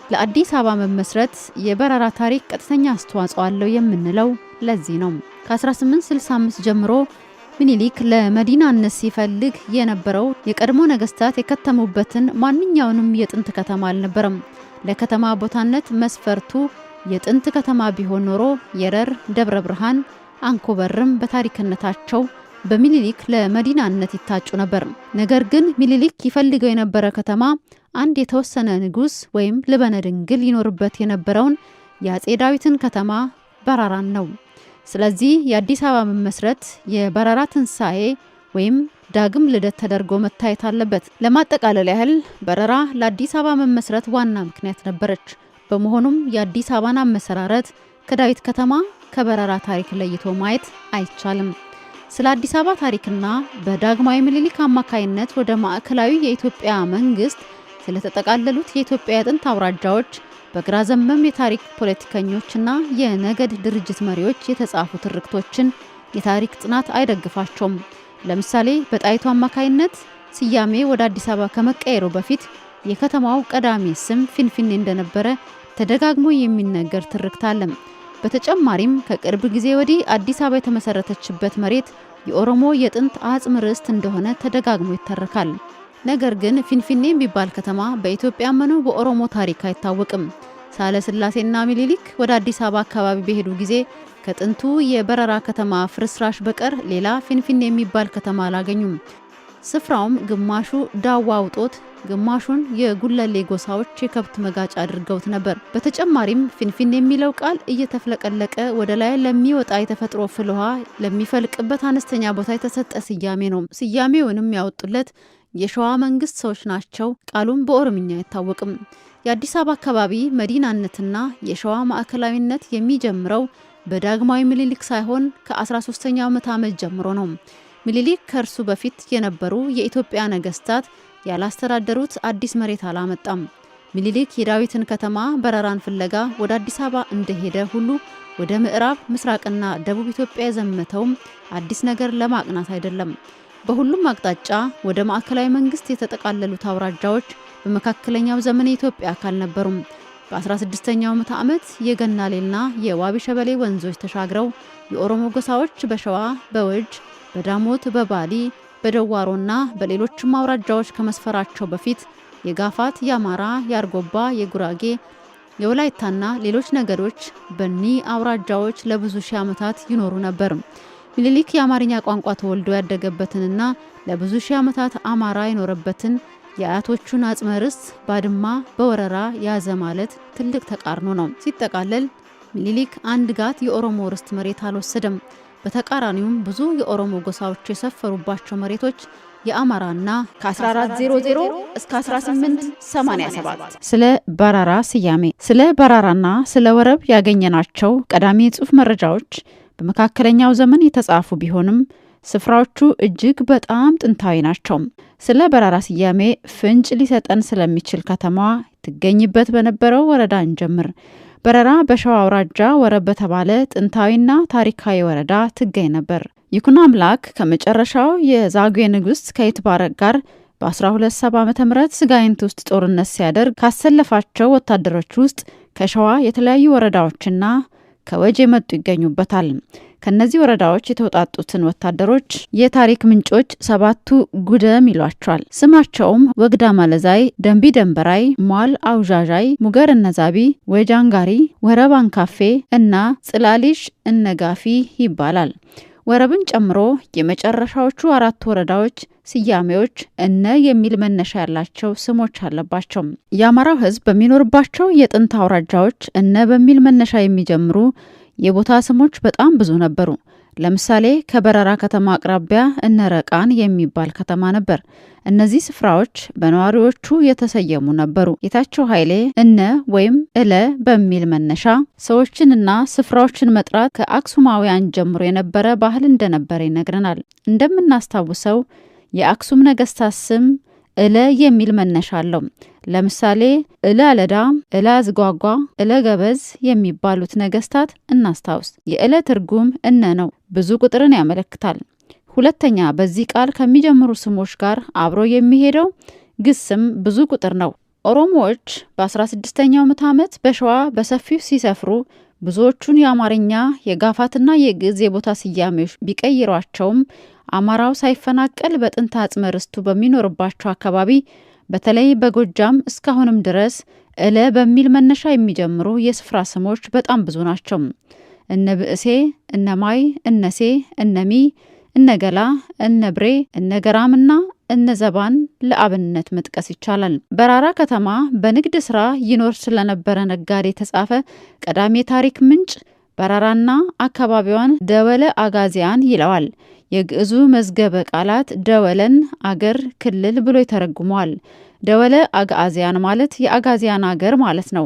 ለአዲስ አበባ መመስረት የበረራ ታሪክ ቀጥተኛ አስተዋጽኦ አለው የምንለው ለዚህ ነው። ከ1865 ጀምሮ ምኒልክ ለመዲናነት ሲፈልግ የነበረው የቀድሞ ነገስታት የከተሙበትን ማንኛውንም የጥንት ከተማ አልነበረም። ለከተማ ቦታነት መስፈርቱ የጥንት ከተማ ቢሆን ኖሮ የረር፣ ደብረ ብርሃን፣ አንኮበርም በታሪክነታቸው በምኒልክ ለመዲናነት ይታጩ ነበር። ነገር ግን ምኒልክ ይፈልገው የነበረ ከተማ አንድ የተወሰነ ንጉስ ወይም ልበነ ድንግል ይኖርበት የነበረውን የአጼ ዳዊትን ከተማ በራራን ነው። ስለዚህ የአዲስ አበባ መመስረት የበራራ ትንሳኤ ወይም ዳግም ልደት ተደርጎ መታየት አለበት። ለማጠቃለል ያህል በረራ ለአዲስ አበባ መመስረት ዋና ምክንያት ነበረች። በመሆኑም የአዲስ አበባን አመሰራረት ከዳዊት ከተማ ከበረራ ታሪክ ለይቶ ማየት አይቻልም። ስለ አዲስ አበባ ታሪክና በዳግማዊ ምኒልክ አማካይነት ወደ ማዕከላዊ የኢትዮጵያ መንግስት ስለተጠቃለሉት የኢትዮጵያ የጥንት አውራጃዎች በግራ ዘመም የታሪክ ፖለቲከኞችና የነገድ ድርጅት መሪዎች የተጻፉ ትርክቶችን የታሪክ ጥናት አይደግፋቸውም። ለምሳሌ በጣይቱ አማካይነት ስያሜ ወደ አዲስ አበባ ከመቀየሩ በፊት የከተማው ቀዳሚ ስም ፊንፊኔ እንደነበረ ተደጋግሞ የሚነገር ትርክት አለ። በተጨማሪም ከቅርብ ጊዜ ወዲህ አዲስ አበባ የተመሰረተችበት መሬት የኦሮሞ የጥንት አጽም ርስት እንደሆነ ተደጋግሞ ይተረካል። ነገር ግን ፊንፊኔ የሚባል ከተማ በኢትዮጵያ መኑ በኦሮሞ ታሪክ አይታወቅም። ሳህለ ሥላሴና ምኒልክ ወደ አዲስ አበባ አካባቢ በሄዱ ጊዜ ከጥንቱ የበረራ ከተማ ፍርስራሽ በቀር ሌላ ፊንፊኔ የሚባል ከተማ አላገኙም። ስፍራውም ግማሹ ዳዋ አውጦት ግማሹን የጉለሌ ጎሳዎች የከብት መጋጫ አድርገውት ነበር። በተጨማሪም ፊንፊኔ የሚለው ቃል እየተፍለቀለቀ ወደ ላይ ለሚወጣ የተፈጥሮ ፍል ውሃ ለሚፈልቅበት አነስተኛ ቦታ የተሰጠ ስያሜ ነው። ስያሜውንም ያወጡለት የሸዋ መንግስት ሰዎች ናቸው። ቃሉም በኦሮምኛ አይታወቅም። የአዲስ አበባ አካባቢ መዲናነትና የሸዋ ማዕከላዊነት የሚጀምረው በዳግማዊ ምኒልክ ሳይሆን ከ13ኛው ምዕተ ዓመት ጀምሮ ነው። ምኒልክ ከእርሱ በፊት የነበሩ የኢትዮጵያ ነገስታት ያላስተዳደሩት አዲስ መሬት አላመጣም። ምኒልክ የዳዊትን ከተማ በረራን ፍለጋ ወደ አዲስ አበባ እንደሄደ ሁሉ ወደ ምዕራብ ምስራቅና ደቡብ ኢትዮጵያ የዘመተውም አዲስ ነገር ለማቅናት አይደለም። በሁሉም አቅጣጫ ወደ ማዕከላዊ መንግስት የተጠቃለሉት አውራጃዎች በመካከለኛው ዘመን የኢትዮጵያ አካል ነበሩም። በ16ኛው ምዕተ ዓመት የገናሌና የዋቢ ሸበሌ ወንዞች ተሻግረው የኦሮሞ ጎሳዎች በሸዋ፣ በወጅ፣ በዳሞት፣ በባሊ፣ በደዋሮና በሌሎችም አውራጃዎች ከመስፈራቸው በፊት የጋፋት፣ የአማራ፣ የአርጎባ፣ የጉራጌ፣ የወላይታና ሌሎች ነገዶች በኒ አውራጃዎች ለብዙ ሺህ ዓመታት ይኖሩ ነበር። ምኒልክ የአማርኛ ቋንቋ ተወልዶ ያደገበትንና ለብዙ ሺህ ዓመታት አማራ የኖረበትን የአያቶቹን አጽመ ርስት ባድማ በወረራ ያዘ ማለት ትልቅ ተቃርኖ ነው። ሲጠቃለል ምኒልክ አንድ ጋት የኦሮሞ ርስት መሬት አልወሰደም። በተቃራኒውም ብዙ የኦሮሞ ጎሳዎች የሰፈሩባቸው መሬቶች የአማራና ከ1400 እስከ 1887 ስለ በራራ ስያሜ ስለ በራራና ስለ ወረብ ያገኘናቸው ቀዳሚ የጽሑፍ መረጃዎች በመካከለኛው ዘመን የተጻፉ ቢሆንም ስፍራዎቹ እጅግ በጣም ጥንታዊ ናቸው። ስለ በራራ ስያሜ ፍንጭ ሊሰጠን ስለሚችል ከተማዋ ትገኝበት በነበረው ወረዳ እንጀምር። በረራ በሸዋ አውራጃ ወረብ በተባለ ጥንታዊና ታሪካዊ ወረዳ ትገኝ ነበር። ይኩኖ አምላክ ከመጨረሻው የዛጉዌ ንጉስ ከይትባረክ ጋር በ1270 ዓ.ም ስጋይንት ውስጥ ጦርነት ሲያደርግ ካሰለፋቸው ወታደሮች ውስጥ ከሸዋ የተለያዩ ወረዳዎችና ከወጅ የመጡ ይገኙበታል። ከነዚህ ወረዳዎች የተውጣጡትን ወታደሮች የታሪክ ምንጮች ሰባቱ ጉደም ይሏቸዋል። ስማቸውም ወግዳ ማለዛይ፣ ደንቢ ደንበራይ፣ ሟል አውዣዣይ፣ ሙገር እነዛቢ፣ ወጃንጋሪ፣ ወረብ አንካፌ እና ጽላሊሽ እነጋፊ ይባላል። ወረብን ጨምሮ የመጨረሻዎቹ 4 ወረዳዎች ስያሜዎች እነ የሚል መነሻ ያላቸው ስሞች አለባቸው። የአማራው ሕዝብ በሚኖርባቸው የጥንት አውራጃዎች እነ በሚል መነሻ የሚጀምሩ የቦታ ስሞች በጣም ብዙ ነበሩ። ለምሳሌ ከበረራ ከተማ አቅራቢያ እነ ረቃን የሚባል ከተማ ነበር። እነዚህ ስፍራዎች በነዋሪዎቹ የተሰየሙ ነበሩ። ጌታቸው ኃይሌ እነ ወይም እለ በሚል መነሻ ሰዎችንና ስፍራዎችን መጥራት ከአክሱማውያን ጀምሮ የነበረ ባህል እንደነበረ ይነግረናል። እንደምናስታውሰው የአክሱም ነገስታት ስም እለ የሚል መነሻ አለው። ለምሳሌ እለ አለዳ፣ እለ አዝጓጓ፣ እለ ገበዝ የሚባሉት ነገስታት እናስታውስ። የእለ ትርጉም እነ ነው። ብዙ ቁጥርን ያመለክታል። ሁለተኛ በዚህ ቃል ከሚጀምሩ ስሞች ጋር አብሮ የሚሄደው ግስም ብዙ ቁጥር ነው። ኦሮሞዎች በ16ኛው ምዕተ ዓመት በሸዋ በሰፊው ሲሰፍሩ ብዙዎቹን የአማርኛ የጋፋትና የግዕዝ የቦታ ስያሜዎች ቢቀይሯቸውም አማራው ሳይፈናቀል በጥንት አጽመ ርስቱ በሚኖርባቸው አካባቢ በተለይ በጎጃም እስካሁንም ድረስ እለ በሚል መነሻ የሚጀምሩ የስፍራ ስሞች በጣም ብዙ ናቸው። እነ ብእሴ፣ እነ ማይ፣ እነሴ፣ እነሚ፣ እነገላ፣ እነብሬ፣ እነገራምና እነዘባን ለአብነት መጥቀስ ይቻላል። በራራ ከተማ በንግድ ስራ ይኖር ስለነበረ ነጋዴ የተጻፈ ቀዳሚ ታሪክ ምንጭ በራራና አካባቢዋን ደወለ አጋዚያን ይለዋል። የግዕዙ መዝገበ ቃላት ደወለን አገር፣ ክልል ብሎ ይተረጉመዋል። ደወለ አጋዚያን ማለት የአጋዚያን አገር ማለት ነው።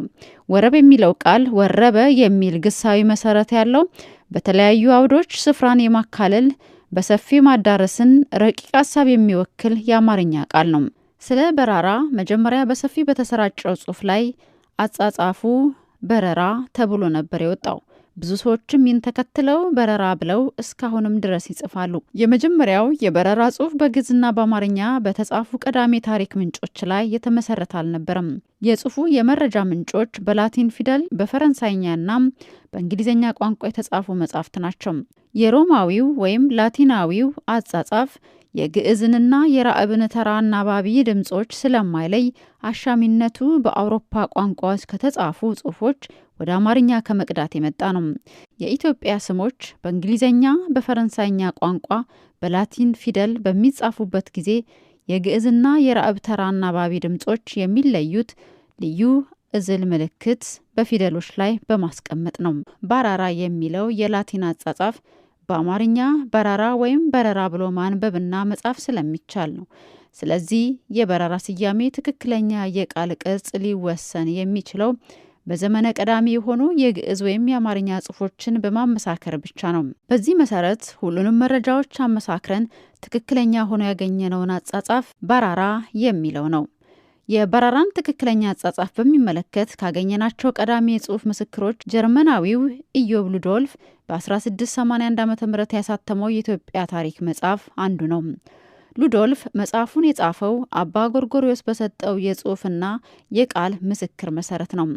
ወረብ የሚለው ቃል ወረበ የሚል ግሳዊ መሰረት ያለው በተለያዩ አውዶች ስፍራን የማካለል በሰፊው ማዳረስን ረቂቅ ሐሳብ የሚወክል የአማርኛ ቃል ነው። ስለ በራራ መጀመሪያ በሰፊው በተሰራጨው ጽሑፍ ላይ አጻጻፉ በረራ ተብሎ ነበር የወጣው። ብዙ ሰዎችም ይህን ተከትለው በረራ ብለው እስካሁንም ድረስ ይጽፋሉ። የመጀመሪያው የበረራ ጽሑፍ በግዕዝና በአማርኛ በተጻፉ ቀዳሚ ታሪክ ምንጮች ላይ የተመሰረተ አልነበረም። የጽሑፉ የመረጃ ምንጮች በላቲን ፊደል፣ በፈረንሳይኛና በእንግሊዝኛ ቋንቋ የተጻፉ መጻሕፍት ናቸው። የሮማዊው ወይም ላቲናዊው አጻጻፍ የግዕዝንና የራዕብን ተራ አናባቢ ድምጾች ስለማይለይ አሻሚነቱ በአውሮፓ ቋንቋዎች ከተጻፉ ጽሑፎች ወደ አማርኛ ከመቅዳት የመጣ ነው። የኢትዮጵያ ስሞች በእንግሊዝኛ፣ በፈረንሳይኛ ቋንቋ በላቲን ፊደል በሚጻፉበት ጊዜ የግዕዝና የራዕብ ተራ አናባቢ ድምጾች የሚለዩት ልዩ እዝል ምልክት በፊደሎች ላይ በማስቀመጥ ነው። ባራራ የሚለው የላቲን አጻጻፍ በአማርኛ በራራ ወይም በረራ ብሎ ማንበብና መጻፍ ስለሚቻል ነው። ስለዚህ የበረራ ስያሜ ትክክለኛ የቃል ቅርጽ ሊወሰን የሚችለው በዘመነ ቀዳሚ የሆኑ የግዕዝ ወይም የአማርኛ ጽሑፎችን በማመሳከር ብቻ ነው። በዚህ መሰረት ሁሉንም መረጃዎች አመሳክረን ትክክለኛ ሆኖ ያገኘነውን አጻጻፍ በራራ የሚለው ነው። የበራራን ትክክለኛ አጻጻፍ በሚመለከት ካገኘናቸው ቀዳሚ የጽሑፍ ምስክሮች ጀርመናዊው ኢዮብ ሉዶልፍ በ1681 ዓ.ም ያሳተመው የኢትዮጵያ ታሪክ መጽሐፍ አንዱ ነው። ሉዶልፍ መጽሐፉን የጻፈው አባ ጎርጎሪዮስ በሰጠው የጽሑፍና የቃል ምስክር መሰረት ነው።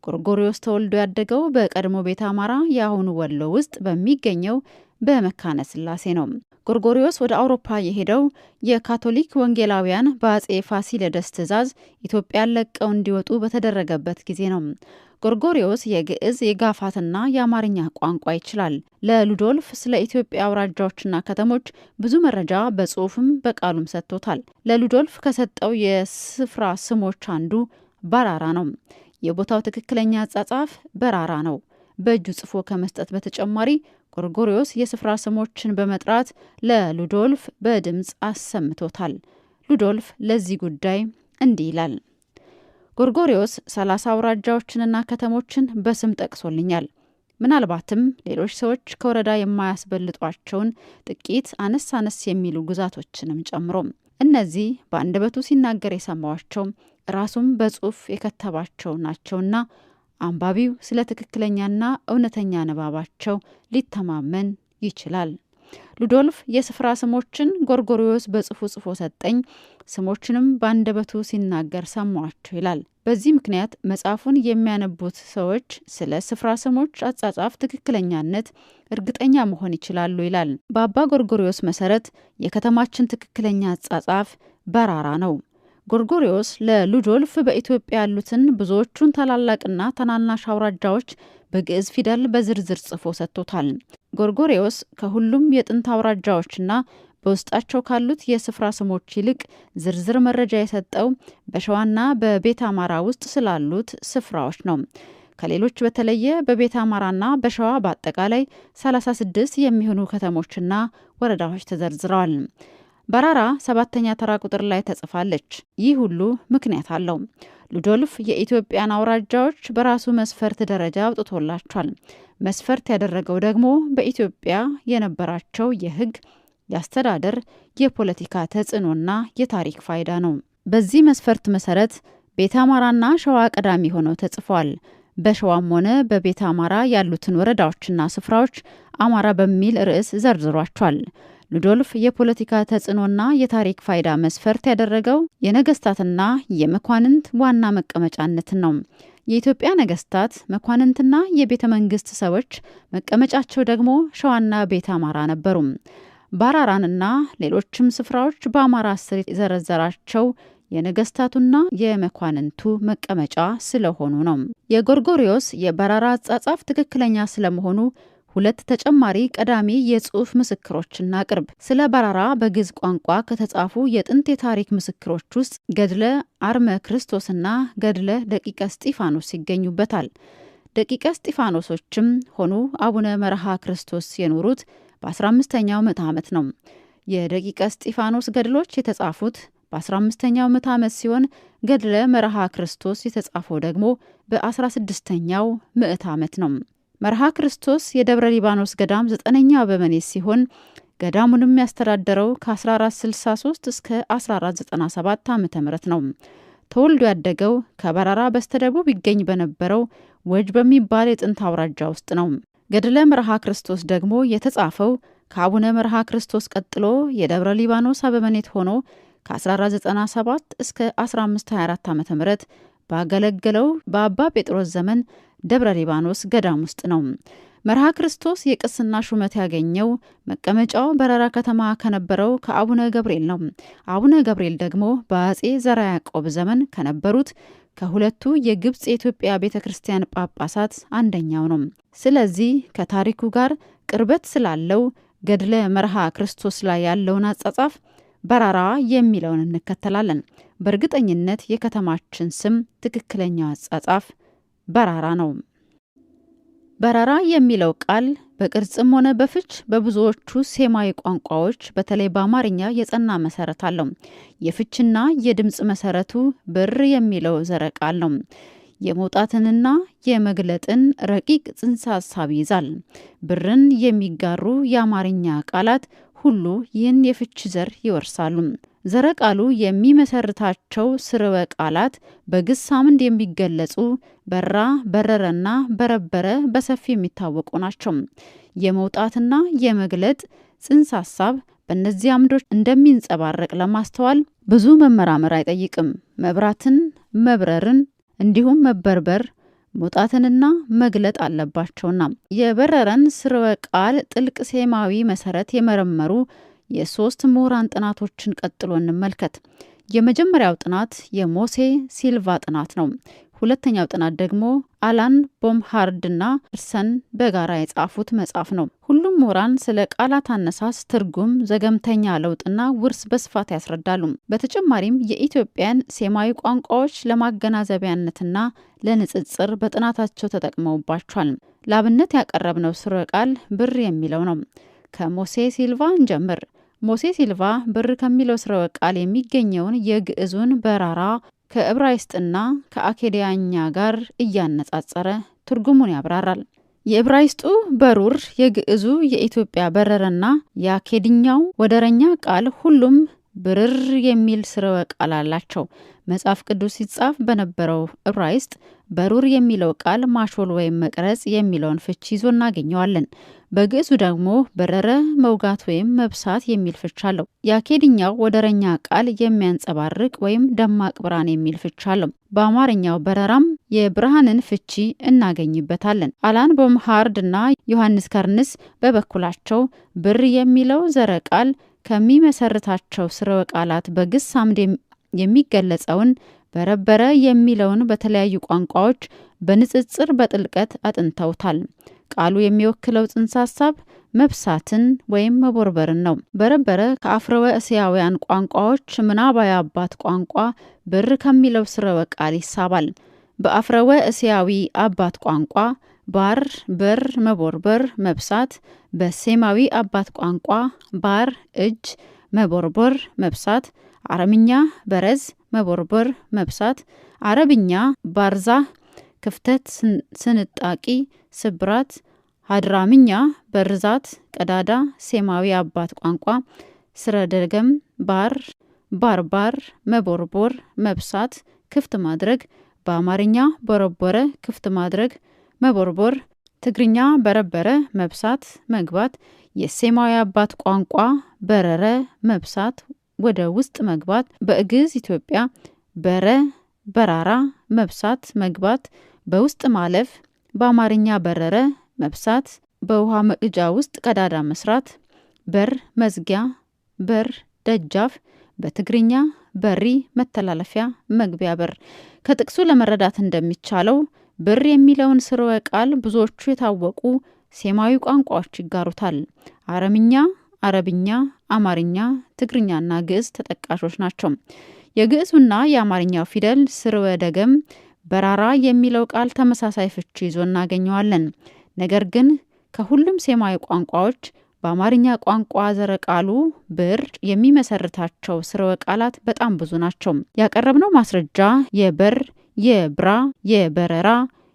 ጎርጎሪዮስ ተወልዶ ያደገው በቀድሞ ቤተ አማራ የአሁኑ ወሎ ውስጥ በሚገኘው በመካነ ስላሴ ነው። ጎርጎሪዮስ ወደ አውሮፓ የሄደው የካቶሊክ ወንጌላውያን በአጼ ፋሲለደስ ትእዛዝ ኢትዮጵያን ለቀው እንዲወጡ በተደረገበት ጊዜ ነው። ጎርጎሪዮስ የግዕዝ የጋፋትና የአማርኛ ቋንቋ ይችላል። ለሉዶልፍ ስለ ኢትዮጵያ አውራጃዎችና ከተሞች ብዙ መረጃ በጽሑፍም በቃሉም ሰጥቶታል። ለሉዶልፍ ከሰጠው የስፍራ ስሞች አንዱ በራራ ነው። የቦታው ትክክለኛ አጻጻፍ በራራ ነው። በእጁ ጽፎ ከመስጠት በተጨማሪ ጎርጎሪዮስ የስፍራ ስሞችን በመጥራት ለሉዶልፍ በድምፅ አሰምቶታል። ሉዶልፍ ለዚህ ጉዳይ እንዲህ ይላል። ጎርጎሪዮስ 30 አውራጃዎችንና ከተሞችን በስም ጠቅሶልኛል። ምናልባትም ሌሎች ሰዎች ከወረዳ የማያስበልጧቸውን ጥቂት አነስ አነስ የሚሉ ግዛቶችንም ጨምሮ እነዚህ በአንደበቱ ሲናገር የሰማዋቸው ራሱም በጽሑፍ የከተባቸው ናቸውና አንባቢው ስለ ትክክለኛና እውነተኛ ንባባቸው ሊተማመን ይችላል። ሉዶልፍ የስፍራ ስሞችን ጎርጎሪዮስ በጽሑፉ ጽፎ ሰጠኝ፣ ስሞችንም በአንደበቱ ሲናገር ሰማዋቸው ይላል። በዚህ ምክንያት መጽሐፉን የሚያነቡት ሰዎች ስለ ስፍራ ስሞች አጻጻፍ ትክክለኛነት እርግጠኛ መሆን ይችላሉ ይላል። በአባ ጎርጎሪዮስ መሰረት የከተማችን ትክክለኛ አጻጻፍ በራራ ነው። ጎርጎሪዮስ ለሉዶልፍ በኢትዮጵያ ያሉትን ብዙዎቹን ታላላቅና ታናናሽ አውራጃዎች በግዕዝ ፊደል በዝርዝር ጽፎ ሰጥቶታል። ጎርጎሪዮስ ከሁሉም የጥንት አውራጃዎችና በውስጣቸው ካሉት የስፍራ ስሞች ይልቅ ዝርዝር መረጃ የሰጠው በሸዋና በቤተ አማራ ውስጥ ስላሉት ስፍራዎች ነው። ከሌሎች በተለየ በቤተ አማራና በሸዋ በአጠቃላይ 36 የሚሆኑ ከተሞችና ወረዳዎች ተዘርዝረዋል። በራራ 7ኛ ተራ ቁጥር ላይ ተጽፋለች። ይህ ሁሉ ምክንያት አለው። ሉዶልፍ የኢትዮጵያን አውራጃዎች በራሱ መስፈርት ደረጃ አውጥቶላቸዋል። መስፈርት ያደረገው ደግሞ በኢትዮጵያ የነበራቸው የሕግ፣ የአስተዳደር፣ የፖለቲካ ተጽዕኖና የታሪክ ፋይዳ ነው። በዚህ መስፈርት መሰረት ቤተ አማራና ሸዋ ቀዳሚ ሆነው ተጽፏል። በሸዋም ሆነ በቤተ አማራ ያሉትን ወረዳዎችና ስፍራዎች አማራ በሚል ርዕስ ዘርዝሯቸዋል። ሉዶልፍ የፖለቲካ ተጽዕኖና የታሪክ ፋይዳ መስፈርት ያደረገው የነገስታትና የመኳንንት ዋና መቀመጫነትን ነው። የኢትዮጵያ ነገስታት መኳንንትና የቤተ መንግስት ሰዎች መቀመጫቸው ደግሞ ሸዋና ቤተ አማራ ነበሩ። ባራራንና ሌሎችም ስፍራዎች በአማራ ስር የዘረዘራቸው የነገስታቱና የመኳንንቱ መቀመጫ ስለሆኑ ነው። የጎርጎሪዮስ የበራራ አጻጻፍ ትክክለኛ ስለመሆኑ ሁለት ተጨማሪ ቀዳሚ የጽሑፍ ምስክሮችን አቅርብ። ስለ በራራ በግዕዝ ቋንቋ ከተጻፉ የጥንት የታሪክ ምስክሮች ውስጥ ገድለ አርመ ክርስቶስና ገድለ ደቂቀ እስጢፋኖስ ይገኙበታል። ደቂቀ እስጢፋኖሶችም ሆኑ አቡነ መርሃ ክርስቶስ የኖሩት በ15ኛው ምዕተ ዓመት ነው። የደቂቀ እስጢፋኖስ ገድሎች የተጻፉት በ15ኛው ምዕተ ዓመት ሲሆን ገድለ መርሃ ክርስቶስ የተጻፈው ደግሞ በ16ኛው ምዕተ ዓመት ነው። መርሃ ክርስቶስ የደብረ ሊባኖስ ገዳም 9ኛ በመኔት ሲሆን ገዳሙንም ያስተዳደረው ከ1463 እስከ 1497 ዓ.ም ነው። ተወልዶ ያደገው ከበራራ በስተደቡብ ይገኝ በነበረው ወጅ በሚባል የጥንት አውራጃ ውስጥ ነው። ገድለ መርሃ ክርስቶስ ደግሞ የተጻፈው ከአቡነ መርሃ ክርስቶስ ቀጥሎ የደብረ ሊባኖስ አበመኔት ሆኖ ከ1497 እስከ 1524 ዓ.ም ባገለገለው በአባ ጴጥሮስ ዘመን ደብረ ሊባኖስ ገዳም ውስጥ ነው። መርሃ ክርስቶስ የቅስና ሹመት ያገኘው መቀመጫው በራራ ከተማ ከነበረው ከአቡነ ገብርኤል ነው። አቡነ ገብርኤል ደግሞ በአጼ ዘርዓ ያዕቆብ ዘመን ከነበሩት ከሁለቱ የግብጽ የኢትዮጵያ ቤተክርስቲያን ጳጳሳት አንደኛው ነው። ስለዚህ ከታሪኩ ጋር ቅርበት ስላለው ገድለ መርሃ ክርስቶስ ላይ ያለውን አጻጻፍ በራራ የሚለውን እንከተላለን። በእርግጠኝነት የከተማችን ስም ትክክለኛው አጻጻፍ በራራ ነው። በራራ የሚለው ቃል በቅርጽም ሆነ በፍች በብዙዎቹ ሴማዊ ቋንቋዎች በተለይ በአማርኛ የጸና መሰረት አለው። የፍችና የድምጽ መሰረቱ ብር የሚለው ዘረ ቃል ነው። የመውጣትንና የመግለጥን ረቂቅ ጽንሰ ሐሳብ ይዛል። ብርን የሚጋሩ የአማርኛ ቃላት ሁሉ ይህን የፍች ዘር ይወርሳሉ። ዘረ ቃሉ የሚመሰርታቸው ስርወ ቃላት በግስ አምድ የሚገለጹ በራ፣ በረረና በረበረ በሰፊ የሚታወቁ ናቸው። የመውጣትና የመግለጥ ጽንሰ ሐሳብ በእነዚህ አምዶች እንደሚንጸባረቅ ለማስተዋል ብዙ መመራመር አይጠይቅም። መብራትን፣ መብረርን እንዲሁም መበርበር መውጣትንና መግለጥ አለባቸውና የበረረን ስርወ ቃል ጥልቅ ሴማዊ መሰረት የመረመሩ የሶስት ምሁራን ጥናቶችን ቀጥሎ እንመልከት። የመጀመሪያው ጥናት የሞሴ ሲልቫ ጥናት ነው። ሁለተኛው ጥናት ደግሞ አላን ቦምሃርድና እርሰን በጋራ የጻፉት መጽሐፍ ነው። ሁሉም ምሁራን ስለ ቃላት አነሳስ፣ ትርጉም፣ ዘገምተኛ ለውጥና ውርስ በስፋት ያስረዳሉ። በተጨማሪም የኢትዮጵያን ሴማዊ ቋንቋዎች ለማገናዘቢያነትና ለንጽጽር በጥናታቸው ተጠቅመውባቸዋል። ለአብነት ያቀረብነው ስርወ ቃል ብር የሚለው ነው። ከሞሴ ሲልቫ እንጀምር። ሞሴ ሲልቫ ብር ከሚለው ስርወ ቃል የሚገኘውን የግዕዙን በራራ ከዕብራይስጥና ከአኬዲያኛ ጋር እያነጻጸረ ትርጉሙን ያብራራል። የዕብራይስጡ በሩር፣ የግዕዙ የኢትዮጵያ በረረና የአኬድኛው ወደረኛ ቃል ሁሉም ብርር የሚል ስርወ ቃል አላቸው። መጽሐፍ ቅዱስ ሲጻፍ በነበረው ዕብራይስጥ በሩር የሚለው ቃል ማሾል ወይም መቅረጽ የሚለውን ፍቺ ይዞ እናገኘዋለን። በግዕዙ ደግሞ በረረ፣ መውጋት ወይም መብሳት የሚል ፍቺ አለው። የአኬድኛው ወደረኛ ቃል የሚያንጸባርቅ ወይም ደማቅ ብርሃን የሚል ፍቺ አለው። በአማርኛው በረራም የብርሃንን ፍቺ እናገኝበታለን። አላን ቦምሃርድ እና ዮሐንስ ከርንስ በበኩላቸው ብር የሚለው ዘረ ቃል ከሚመሰርታቸው ስርወ ቃላት በግስ አምድ የሚገለጸውን በረበረ የሚለውን በተለያዩ ቋንቋዎች በንጽጽር በጥልቀት አጥንተውታል። ቃሉ የሚወክለው ጽንሰ ሐሳብ መብሳትን ወይም መቦርበርን ነው። በረበረ ከአፍረወ እስያውያን ቋንቋዎች ምናባዊ አባት ቋንቋ ብር ከሚለው ስርወ ቃል ይሳባል። በአፍረወ እስያዊ አባት ቋንቋ ባር፣ በር፣ መቦርበር፣ መብሳት፣ በሴማዊ አባት ቋንቋ ባር፣ እጅ፣ መቦርቦር፣ መብሳት፣ አረምኛ በረዝ፣ መቦርቦር፣ መብሳት፣ አረብኛ ባርዛ፣ ክፍተት፣ ስንጣቂ፣ ስብራት፣ ሀድራምኛ በርዛት፣ ቀዳዳ፣ ሴማዊ አባት ቋንቋ ስረደገም፣ ባር፣ ባርባር፣ መቦርቦር፣ መብሳት፣ ክፍት ማድረግ፣ በአማርኛ ቦረቦረ፣ ክፍት ማድረግ፣ መቦርቦር፣ ትግርኛ በረበረ፣ መብሳት፣ መግባት፣ የሴማዊ አባት ቋንቋ በረረ መብሳት ወደ ውስጥ መግባት በግዕዝ ኢትዮጵያ በረ በራራ መብሳት መግባት በውስጥ ማለፍ በአማርኛ በረረ መብሳት በውሃ መቅጃ ውስጥ ቀዳዳ መስራት በር መዝጊያ በር ደጃፍ በትግርኛ በሪ መተላለፊያ መግቢያ በር ከጥቅሱ ለመረዳት እንደሚቻለው በር የሚለውን ስርወ ቃል ብዙዎቹ የታወቁ ሴማዊ ቋንቋዎች ይጋሩታል። አረምኛ አረብኛ አማርኛ ትግርኛና ግዕዝ ተጠቃሾች ናቸው። የግዕዙና የአማርኛው ፊደል ስርወ ደገም በራራ የሚለው ቃል ተመሳሳይ ፍቺ ይዞ እናገኘዋለን። ነገር ግን ከሁሉም ሴማዊ ቋንቋዎች በአማርኛ ቋንቋ ዘረ ቃሉ ብር የሚመሰርታቸው ስርወ ቃላት በጣም ብዙ ናቸው። ያቀረብነው ማስረጃ የበር የብራ የበረራ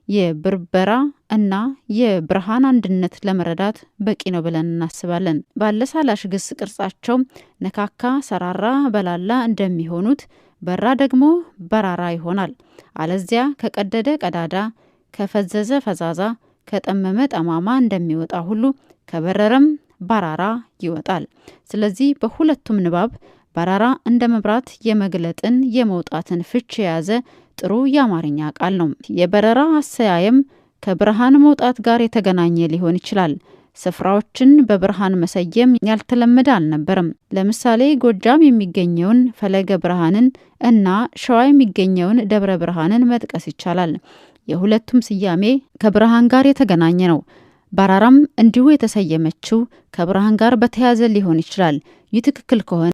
የብርበራ እና የብርሃን አንድነት ለመረዳት በቂ ነው ብለን እናስባለን። ባለሳላሽ ግስ ቅርጻቸው ነካካ ሰራራ በላላ እንደሚሆኑት በራ ደግሞ በራራ ይሆናል። አለዚያ ከቀደደ ቀዳዳ ከፈዘዘ ፈዛዛ ከጠመመ ጠማማ እንደሚወጣ ሁሉ ከበረረም ባራራ ይወጣል። ስለዚህ በሁለቱም ንባብ ባራራ እንደ መብራት የመግለጥን የመውጣትን ፍቺ የያዘ ጥሩ የአማርኛ ቃል ነው። የበረራ አሰያየም ከብርሃን መውጣት ጋር የተገናኘ ሊሆን ይችላል። ስፍራዎችን በብርሃን መሰየም ያልተለመደ አልነበረም። ለምሳሌ ጎጃም የሚገኘውን ፈለገ ብርሃንን እና ሸዋ የሚገኘውን ደብረ ብርሃንን መጥቀስ ይቻላል። የሁለቱም ስያሜ ከብርሃን ጋር የተገናኘ ነው። ባራራም እንዲሁ የተሰየመችው ከብርሃን ጋር በተያያዘ ሊሆን ይችላል። ይህ ትክክል ከሆነ